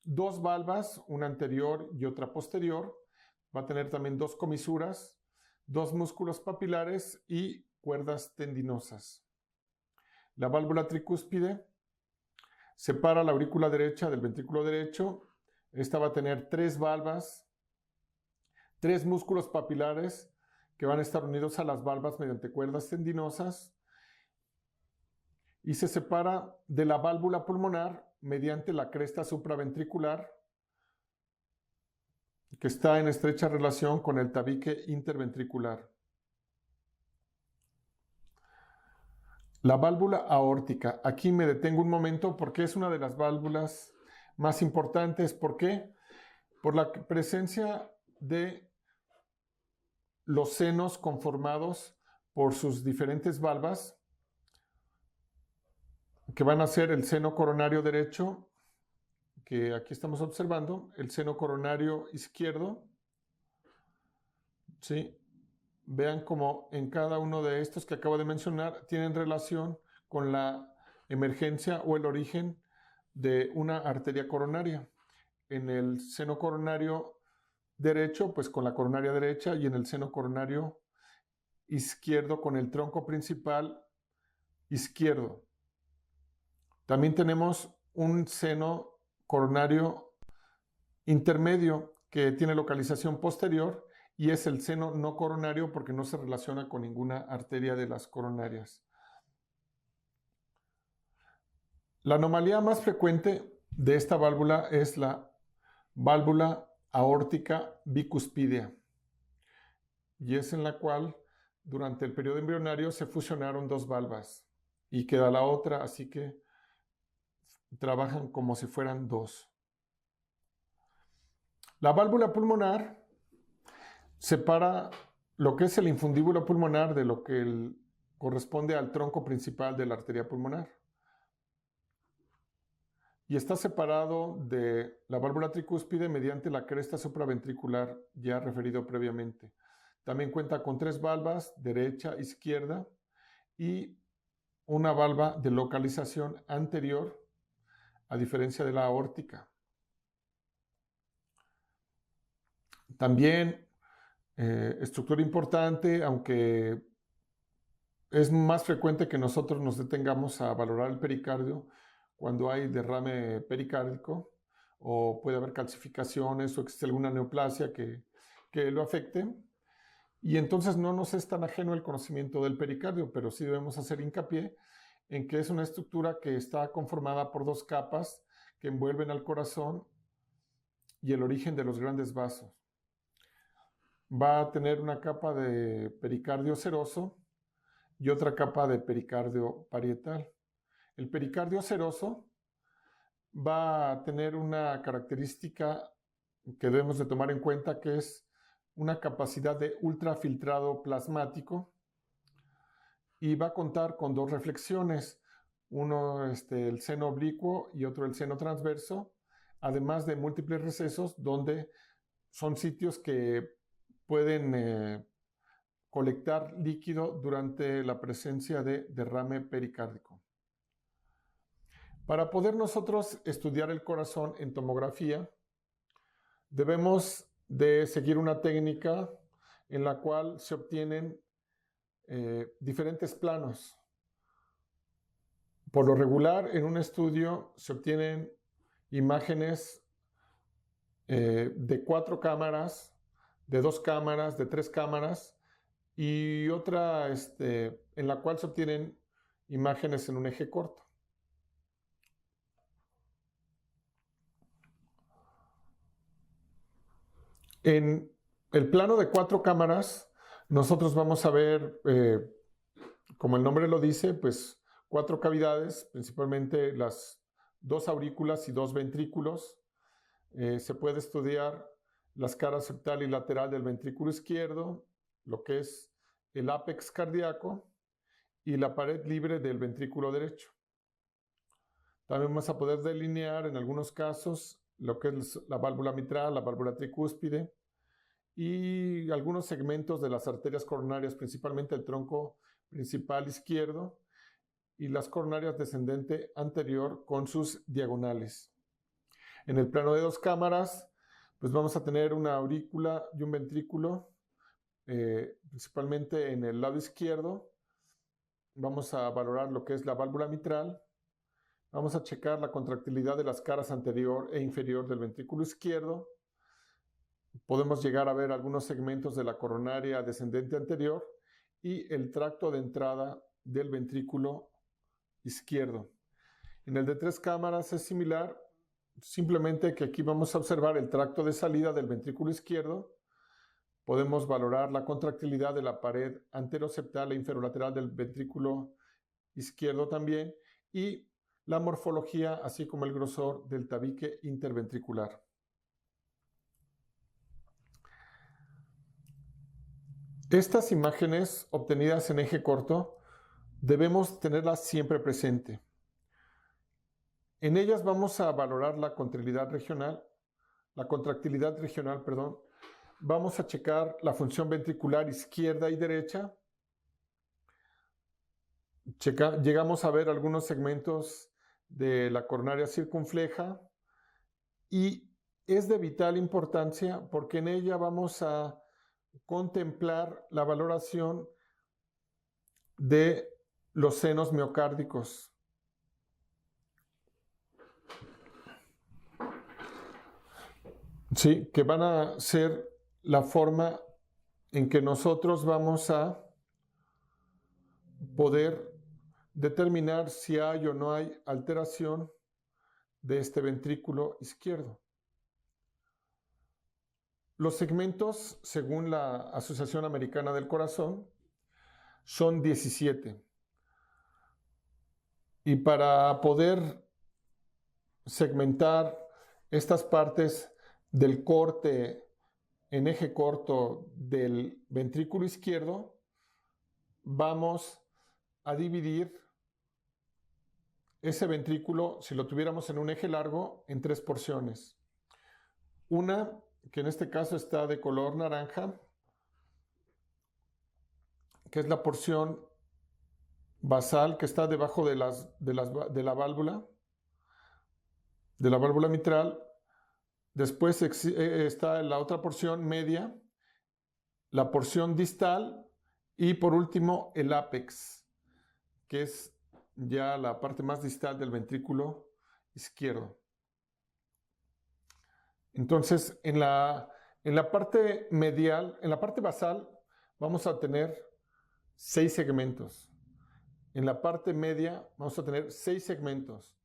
2 valvas, una anterior y otra posterior. Va a tener también 2 comisuras, 2 músculos papilares y cuerdas tendinosas. La válvula tricúspide separa la aurícula derecha del ventrículo derecho. Esta va a tener 3 valvas, 3 músculos papilares que van a estar unidos a las valvas mediante cuerdas tendinosas, y se separa de la válvula pulmonar mediante la cresta supraventricular, que está en estrecha relación con el tabique interventricular. La válvula aórtica. Aquí me detengo un momento porque es una de las válvulas más importantes. ¿Por qué? Por la presencia de los senos conformados por sus diferentes valvas, que van a ser el seno coronario derecho, que aquí estamos observando, el seno coronario izquierdo, ¿sí? Vean cómo en cada uno de estos que acabo de mencionar tienen relación con la emergencia o el origen de una arteria coronaria. En el seno coronario derecho, pues con la coronaria derecha, y en el seno coronario izquierdo con el tronco principal izquierdo. También tenemos un seno coronario intermedio que tiene localización posterior, y es el seno no coronario porque no se relaciona con ninguna arteria de las coronarias. La anomalía más frecuente de esta válvula es la válvula aórtica bicuspidea, y es en la cual durante el periodo embrionario se fusionaron 2 valvas y queda la otra, así que trabajan como si fueran 2. La válvula pulmonar separa lo que es el infundíbulo pulmonar de lo que corresponde al tronco principal de la arteria pulmonar, y está separado de la válvula tricúspide mediante la cresta supraventricular ya referido previamente. También cuenta con 3 valvas, derecha, izquierda, y una valva de localización anterior, a diferencia de la aórtica. También estructura importante, aunque es más frecuente que nosotros nos detengamos a valorar el pericardio cuando hay derrame pericárdico, o puede haber calcificaciones, o existe alguna neoplasia que lo afecte, y entonces no nos es tan ajeno el conocimiento del pericardio, pero sí debemos hacer hincapié en que es una estructura que está conformada por dos capas que envuelven al corazón y el origen de los grandes vasos. Va a tener una capa de pericardio seroso y otra capa de pericardio parietal. El pericardio seroso va a tener una característica que debemos de tomar en cuenta, que es una capacidad de ultrafiltrado plasmático, y va a contar con dos reflexiones, uno el seno oblicuo y otro el seno transverso, además de múltiples recesos donde son sitios que pueden colectar líquido durante la presencia de derrame pericárdico. Para poder nosotros estudiar el corazón en tomografía, debemos de seguir una técnica en la cual se obtienen diferentes planos. Por lo regular, en un estudio se obtienen imágenes de 4 cámaras, de 2 cámaras, de 3 cámaras, y otra en la cual se obtienen imágenes en un eje corto. En el plano de 4 cámaras, nosotros vamos a ver, como el nombre lo dice, pues 4 cavidades, principalmente las 2 aurículas y 2 ventrículos. Se puede estudiar las caras septal y lateral del ventrículo izquierdo, lo que es el ápex cardíaco y la pared libre del ventrículo derecho. También vamos a poder delinear en algunos casos lo que es la válvula mitral, la válvula tricúspide y algunos segmentos de las arterias coronarias, principalmente el tronco principal izquierdo y las coronarias descendente anterior con sus diagonales. En el plano de 2 cámaras, pues vamos a tener una aurícula y un ventrículo, principalmente en el lado izquierdo. Vamos a valorar lo que es la válvula mitral. Vamos a checar la contractilidad de las caras anterior e inferior del ventrículo izquierdo. Podemos llegar a ver algunos segmentos de la coronaria descendente anterior y el tracto de entrada del ventrículo izquierdo. En el de 3 cámaras es similar, simplemente que aquí vamos a observar el tracto de salida del ventrículo izquierdo. Podemos valorar la contractilidad de la pared anteroseptal e inferolateral del ventrículo izquierdo también, y la morfología, así como el grosor del tabique interventricular. Estas imágenes obtenidas en eje corto debemos tenerlas siempre presente. En ellas vamos a valorar la contractilidad regional, Vamos a checar la función ventricular izquierda y derecha. Llegamos a ver algunos segmentos de la coronaria circunfleja y es de vital importancia porque en ella vamos a contemplar la valoración de los senos miocárdicos. Sí, que van a ser la forma en que nosotros vamos a poder determinar si hay o no hay alteración de este ventrículo izquierdo. Los segmentos, según la Asociación Americana del Corazón, son 17. Y para poder segmentar estas partes del corte en eje corto del ventrículo izquierdo, vamos a dividir ese ventrículo, si lo tuviéramos en un eje largo, en 3 porciones. Una, que en este caso está de color naranja, que es la porción basal que está debajo de la válvula mitral. Después está la otra porción media, la porción distal y por último el ápex, que es ya la parte más distal del ventrículo izquierdo. Entonces, en la parte medial, en la parte basal, vamos a tener 6 segmentos. En la parte media vamos a tener 6 segmentos.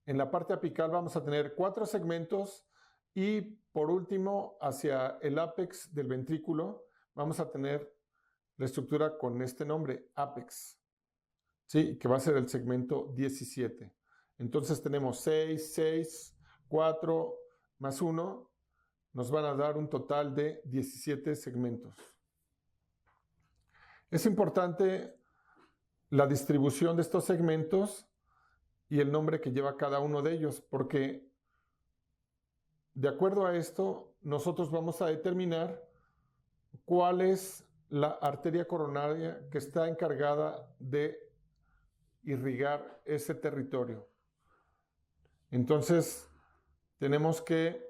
En la parte apical vamos a tener 4 segmentos y por último, hacia el ápex del ventrículo, vamos a tener la estructura con este nombre, ápex, ¿sí? Que va a ser el segmento 17. Entonces tenemos 6, 6, 4 más 1, nos van a dar un total de 17 segmentos. Es importante la distribución de estos segmentos y el nombre que lleva cada uno de ellos, porque de acuerdo a esto, nosotros vamos a determinar cuál es la arteria coronaria que está encargada de irrigar ese territorio. Entonces, tenemos que,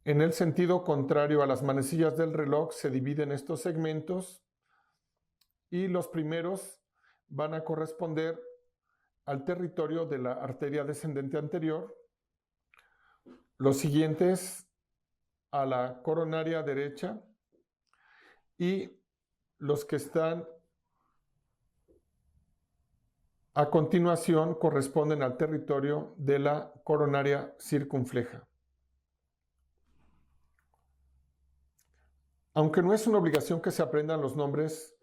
en el sentido contrario a las manecillas del reloj, se dividen estos segmentos y los primeros van a corresponder al territorio de la arteria descendente anterior, los siguientes a la coronaria derecha y los que están a continuación corresponden al territorio de la coronaria circunfleja. Aunque no es una obligación que se aprendan los nombres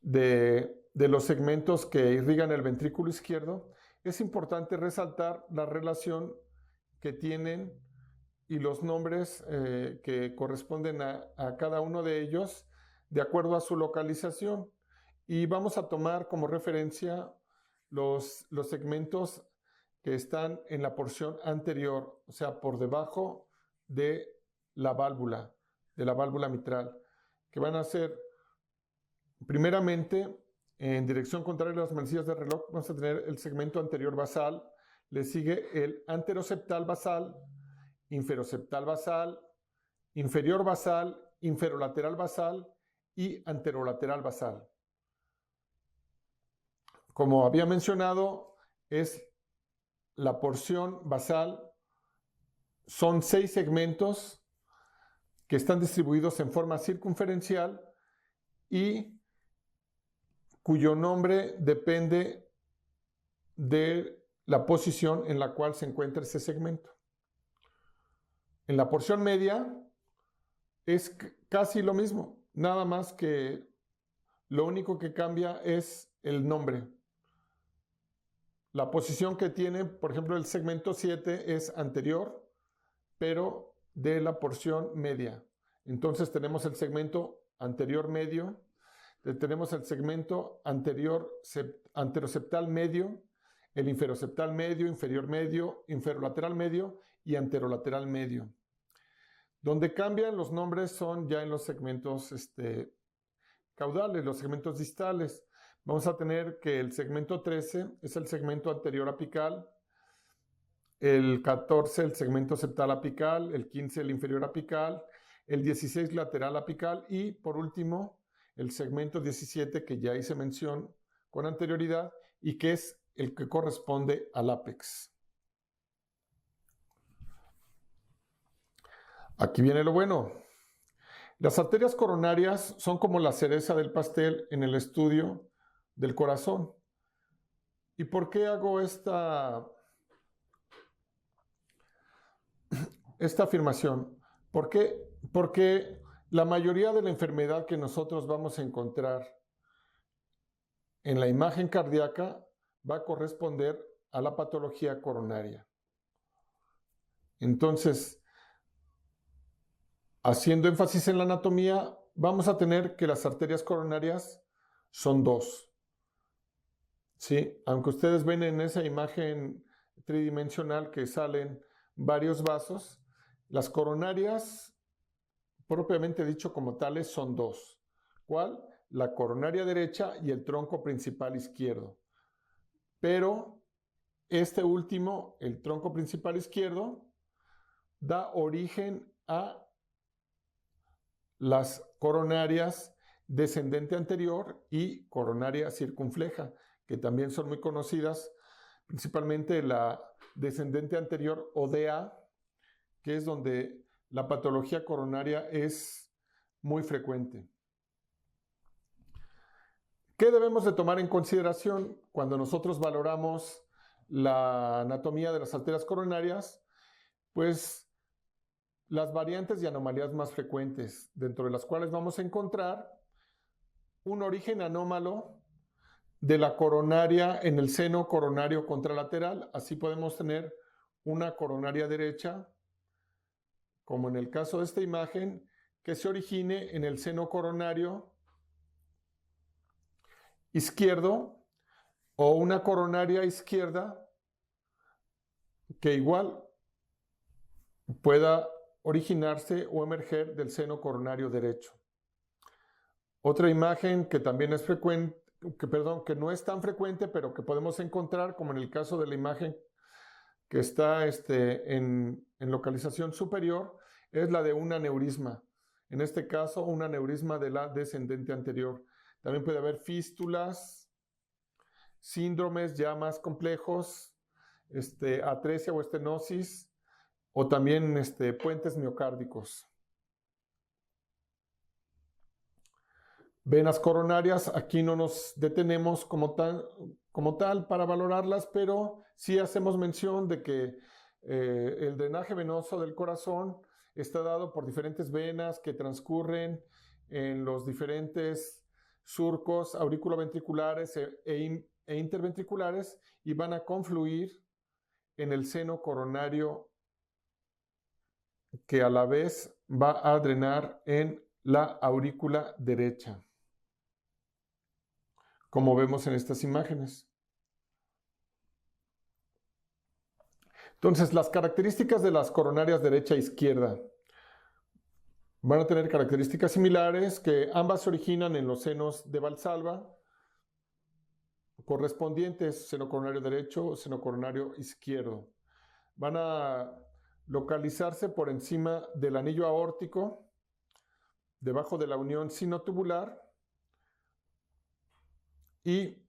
de los segmentos que irrigan el ventrículo izquierdo, es importante resaltar la relación que tienen y los nombres que corresponden a cada uno de ellos de acuerdo a su localización. Y vamos a tomar como referencia los segmentos que están en la porción anterior, o sea, por debajo de la válvula mitral, que van a ser, primeramente, en dirección contraria a las manecillas del reloj, vamos a tener el segmento anterior basal, le sigue el anteroseptal basal, inferoseptal basal, inferior basal, inferolateral basal y anterolateral basal. Como había mencionado, es la porción basal, son 6 segmentos que están distribuidos en forma circunferencial y cuyo nombre depende de la posición en la cual se encuentra ese segmento. En la porción media es casi lo mismo, nada más que lo único que cambia es el nombre. La posición que tiene, por ejemplo, el segmento 7 es anterior, pero de la porción media. Entonces tenemos el segmento anterior medio, tenemos el segmento anteroseptal medio, el inferoseptal medio, inferior medio, inferolateral medio y anterolateral medio. Donde cambian los nombres son ya en los segmentos caudales, los segmentos distales. Vamos a tener que el segmento 13 es el segmento anterior apical, el 14 el segmento septal apical, el 15 el inferior apical, el 16 lateral apical y por último el segmento 17 que ya hice mención con anterioridad y que es el que corresponde al ápex. Aquí viene lo bueno. Las arterias coronarias son como la cereza del pastel en el estudio del corazón. ¿Y por qué hago esta afirmación? ¿Por qué? Porque la mayoría de la enfermedad que nosotros vamos a encontrar en la imagen cardíaca va a corresponder a la patología coronaria. Entonces, haciendo énfasis en la anatomía, vamos a tener que las arterias coronarias son 2. ¿Sí? Aunque ustedes ven en esa imagen tridimensional que salen varios vasos, las coronarias, propiamente dicho como tales, son 2. ¿Cuál? La coronaria derecha y el tronco principal izquierdo. Pero este último, el tronco principal izquierdo, da origen a las coronarias descendente anterior y coronaria circunfleja, que también son muy conocidas, principalmente la descendente anterior o DA, que es donde la patología coronaria es muy frecuente. ¿Qué debemos de tomar en consideración cuando nosotros valoramos la anatomía de las arterias coronarias? Pues las variantes y anomalías más frecuentes, dentro de las cuales vamos a encontrar un origen anómalo de la coronaria en el seno coronario contralateral. Así podemos tener una coronaria derecha, como en el caso de esta imagen, que se origine en el seno coronario izquierdo, o una coronaria izquierda que igual pueda originarse o emerger del seno coronario derecho. Otra imagen que también es frecuente, que no es tan frecuente, pero que podemos encontrar, como en el caso de la imagen que está en localización superior, es la de un aneurisma. En este caso, un aneurisma de la descendente anterior. También puede haber fístulas, síndromes ya más complejos, atresia o estenosis, o también puentes miocárdicos. Venas coronarias, aquí no nos detenemos como tal para valorarlas, pero sí hacemos mención de que el drenaje venoso del corazón está dado por diferentes venas que transcurren en los diferentes surcos auriculoventriculares e interventriculares y van a confluir en el seno coronario, que a la vez va a drenar en la aurícula derecha, como vemos en estas imágenes. Entonces, las características de las coronarias derecha e izquierda van a tener características similares, que ambas se originan en los senos de Valsalva, correspondientes seno coronario derecho o seno coronario izquierdo. Van a localizarse por encima del anillo aórtico, debajo de la unión sinotubular, y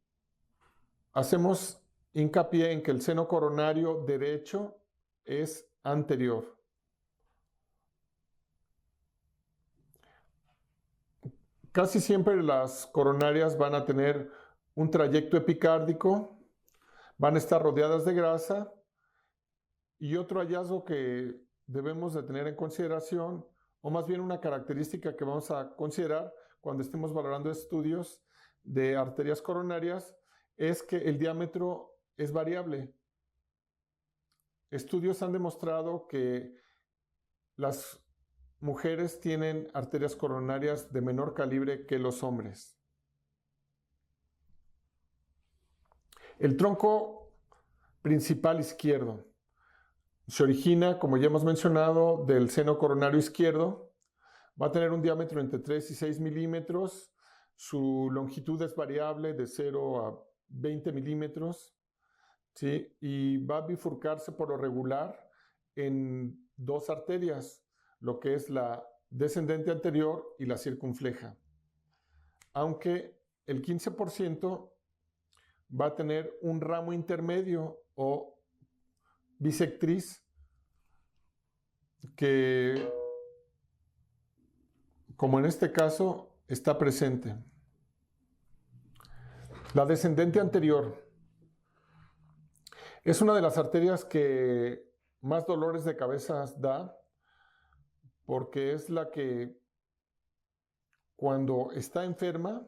hacemos hincapié en que el seno coronario derecho es anterior. Casi siempre las coronarias van a tener un trayecto epicárdico, van a estar rodeadas de grasa, y otro hallazgo que debemos de tener en consideración, o más bien una característica que vamos a considerar cuando estemos valorando estudios de arterias coronarias, es que el diámetro es variable. Estudios han demostrado que las mujeres tienen arterias coronarias de menor calibre que los hombres. El tronco principal izquierdo se origina, como ya hemos mencionado, del seno coronario izquierdo. Va a tener un diámetro entre 3 y 6 milímetros. Su longitud es variable de 0 a 20 milímetros, ¿sí? Y va a bifurcarse por lo regular en dos arterias, lo que es la descendente anterior y la circunfleja. Aunque el 15% va a tener un ramo intermedio o bisectriz que, como en este caso, está presente. La descendente anterior es una de las arterias que más dolores de cabeza da, porque es la que, cuando está enferma,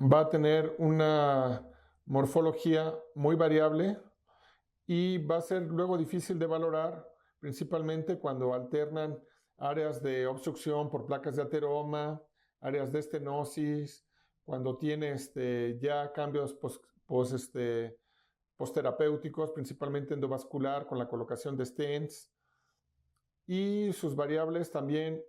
va a tener una morfología muy variable y va a ser luego difícil de valorar, principalmente cuando alternan áreas de obstrucción por placas de ateroma, áreas de estenosis, cuando tiene ya cambios posterapéuticos, principalmente endovascular, con la colocación de stents, y sus variables también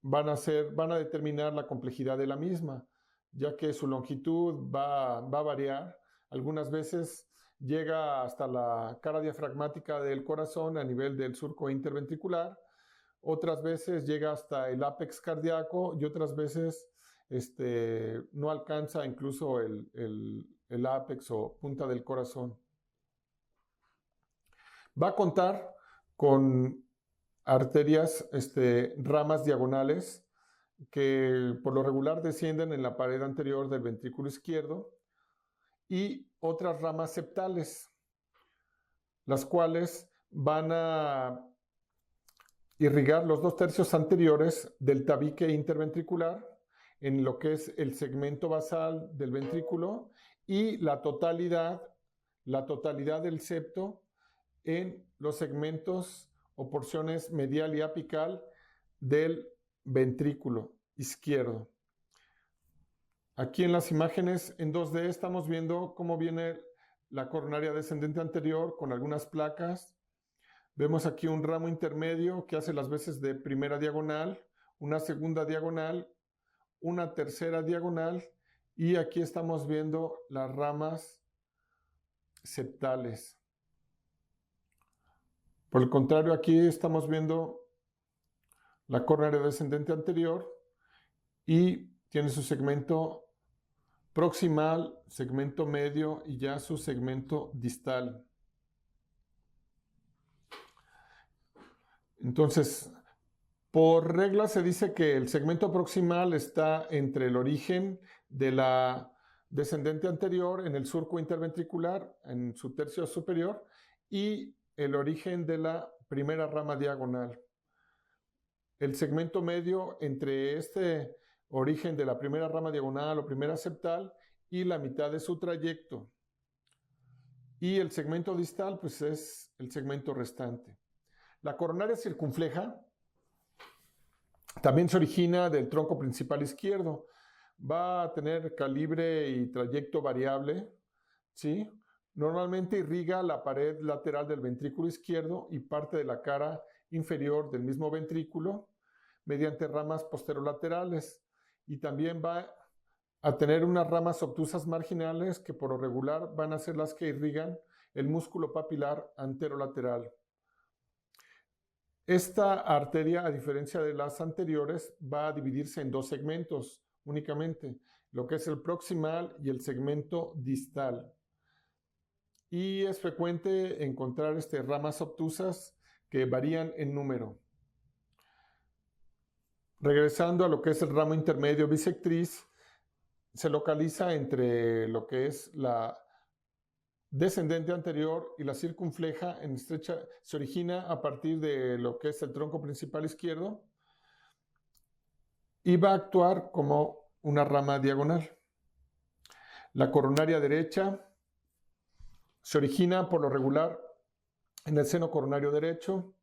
van a determinar la complejidad de la misma, ya que su longitud va a variar. Algunas veces llega hasta la cara diafragmática del corazón a nivel del surco interventricular, otras veces llega hasta el ápex cardíaco y otras veces no alcanza incluso el ápex o punta del corazón. Va a contar con arterias, ramas diagonales que por lo regular descienden en la pared anterior del ventrículo izquierdo, y otras ramas septales, las cuales van a irrigar los 2/3 anteriores del tabique interventricular en lo que es el segmento basal del ventrículo y la totalidad del septo en los segmentos o porciones medial y apical del ventrículo izquierdo. Aquí en las imágenes en 2D estamos viendo cómo viene la coronaria descendente anterior con algunas placas. Vemos aquí un ramo intermedio que hace las veces de primera diagonal, una segunda diagonal, una tercera diagonal, y aquí estamos viendo las ramas septales. Por el contrario, aquí estamos viendo la coronaria descendente anterior y tiene su segmento proximal, segmento medio y ya su segmento distal. Entonces, por regla se dice que el segmento proximal está entre el origen de la descendente anterior en el surco interventricular, en su tercio superior, y el origen de la primera rama diagonal. El segmento medio entre este origen de la primera rama diagonal o primera septal y la mitad de su trayecto. Y el segmento distal, pues es el segmento restante. La coronaria circunfleja también se origina del tronco principal izquierdo. Va a tener calibre y trayecto variable, ¿sí? Normalmente irriga la pared lateral del ventrículo izquierdo y parte de la cara inferior del mismo ventrículo mediante ramas posterolaterales. Y también va a tener unas ramas obtusas marginales que por lo regular van a ser las que irrigan el músculo papilar anterolateral. Esta arteria, a diferencia de las anteriores, va a dividirse en 2 segmentos únicamente, lo que es el proximal y el segmento distal. Y es frecuente encontrar ramas obtusas que varían en número. Regresando a lo que es el ramo intermedio bisectriz, se localiza entre lo que es la descendente anterior y la circunfleja en estrecha, se origina a partir de lo que es el tronco principal izquierdo y va a actuar como una rama diagonal. La coronaria derecha se origina por lo regular en el seno coronario derecho,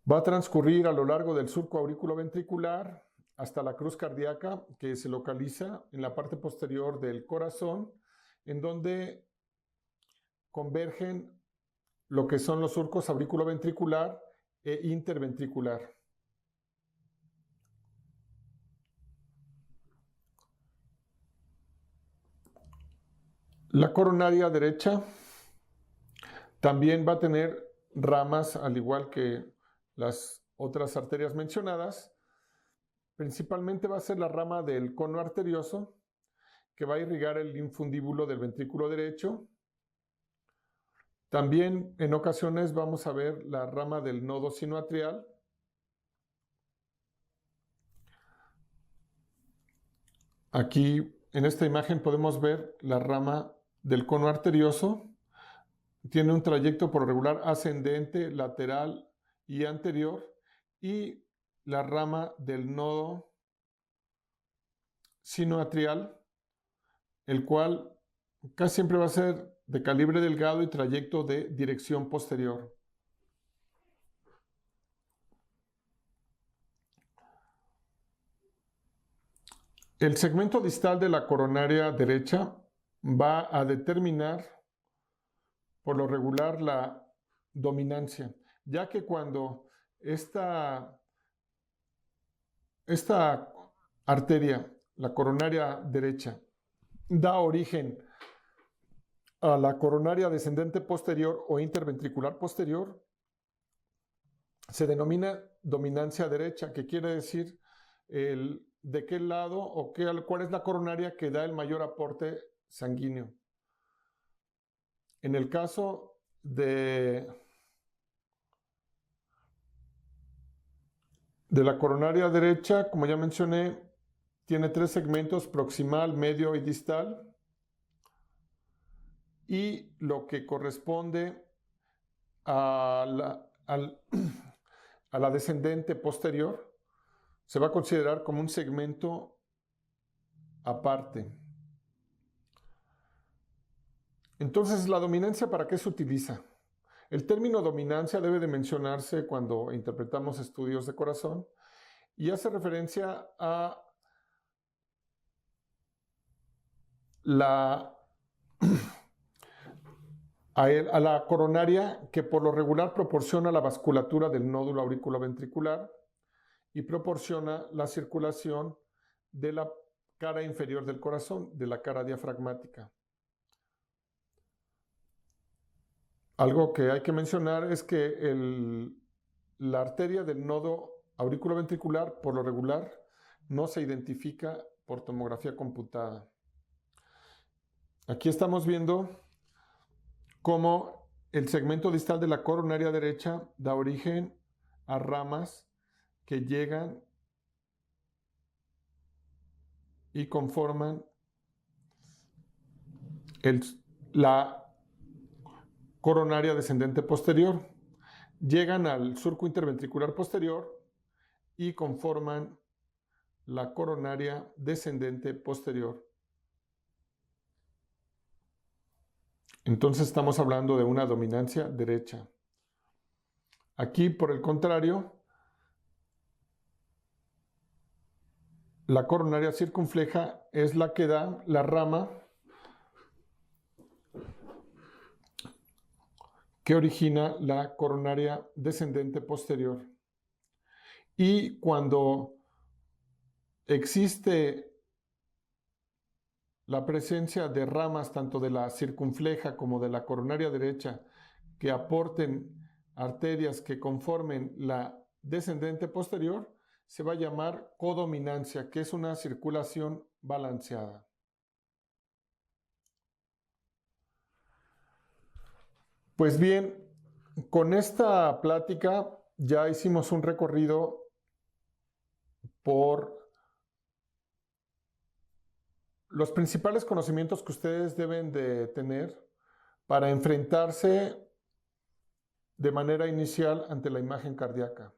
va a transcurrir a lo largo del surco auriculoventricular hasta la cruz cardíaca, que se localiza en la parte posterior del corazón, en donde convergen lo que son los surcos auriculoventricular e interventricular. La coronaria derecha también va a tener ramas, al igual que las otras arterias mencionadas. Principalmente va a ser la rama del cono arterioso, que va a irrigar el linfundíbulo del ventrículo derecho. También en ocasiones vamos a ver la rama del nodo sinoatrial. Aquí en esta imagen podemos ver la rama del cono arterioso. Tiene un trayecto por regular ascendente, lateral y anterior. Y la rama del nodo sinoatrial, el cual casi siempre va a ser de calibre delgado y trayecto de dirección posterior. El segmento distal de la coronaria derecha va a determinar por lo regular la dominancia, ya que cuando esta arteria, la coronaria derecha, da origen a la coronaria descendente posterior o interventricular posterior, se denomina dominancia derecha, que quiere decir de qué lado o cuál es la coronaria que da el mayor aporte sanguíneo. En el caso de de la coronaria derecha, como ya mencioné, tiene 3 segmentos: proximal, medio y distal. Y lo que corresponde a la descendente posterior se va a considerar como un segmento aparte. Entonces, ¿la dominancia para qué se utiliza? El término dominancia debe de mencionarse cuando interpretamos estudios de corazón y hace referencia a la coronaria, que por lo regular proporciona la vasculatura del nódulo auriculoventricular y proporciona la circulación de la cara inferior del corazón, de la cara diafragmática. Algo que hay que mencionar es que la arteria del nodo auriculoventricular, por lo regular, no se identifica por tomografía computada. Aquí estamos viendo cómo el segmento distal de la coronaria derecha da origen a ramas que llegan y conforman la coronaria descendente posterior. Llegan al surco interventricular posterior y conforman la coronaria descendente posterior. Entonces estamos hablando de una dominancia derecha. Aquí, por el contrario, la coronaria circunfleja es la que da la rama que origina la coronaria descendente posterior. Y cuando existe la presencia de ramas tanto de la circunfleja como de la coronaria derecha que aporten arterias que conformen la descendente posterior, se va a llamar codominancia, que es una circulación balanceada. Pues bien, con esta plática ya hicimos un recorrido por los principales conocimientos que ustedes deben de tener para enfrentarse de manera inicial ante la imagen cardíaca.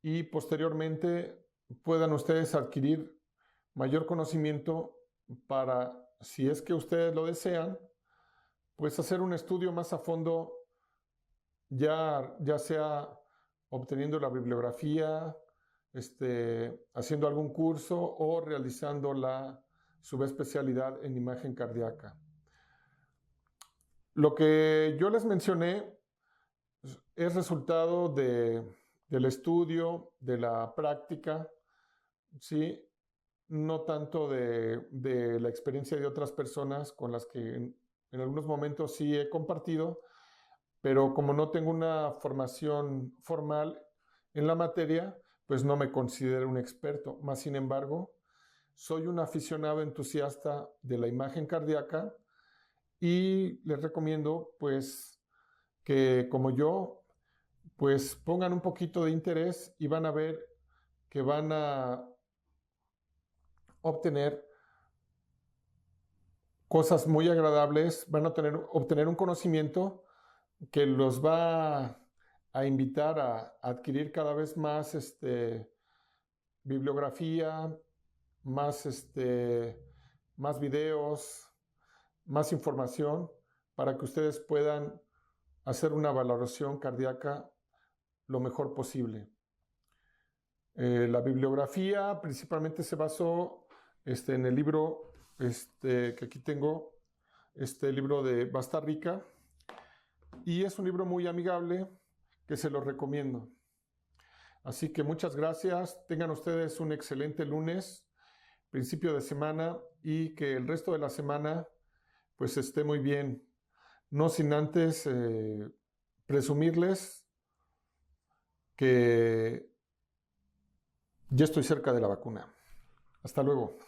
Y posteriormente puedan ustedes adquirir mayor conocimiento para, si es que ustedes lo desean, pues hacer un estudio más a fondo, ya sea obteniendo la bibliografía, haciendo algún curso o realizando la subespecialidad en imagen cardíaca. Lo que yo les mencioné es resultado del estudio, de la práctica, ¿sí? No tanto de la experiencia de otras personas con las que en algunos momentos sí he compartido, pero como no tengo una formación formal en la materia, pues no me considero un experto. Más sin embargo, soy un aficionado entusiasta de la imagen cardíaca y les recomiendo pues que como yo, pues pongan un poquito de interés y van a ver que van a obtener cosas muy agradables, van a obtener un conocimiento que los va a invitar a adquirir cada vez más bibliografía, más videos, más información para que ustedes puedan hacer una valoración cardíaca lo mejor posible. La bibliografía principalmente se basó en el libro que aquí tengo, este libro de Bastarrica, y es un libro muy amigable que se lo recomiendo. Así que muchas gracias, tengan ustedes un excelente lunes, principio de semana, y que el resto de la semana pues esté muy bien. No sin antes presumirles que ya estoy cerca de la vacuna. Hasta luego.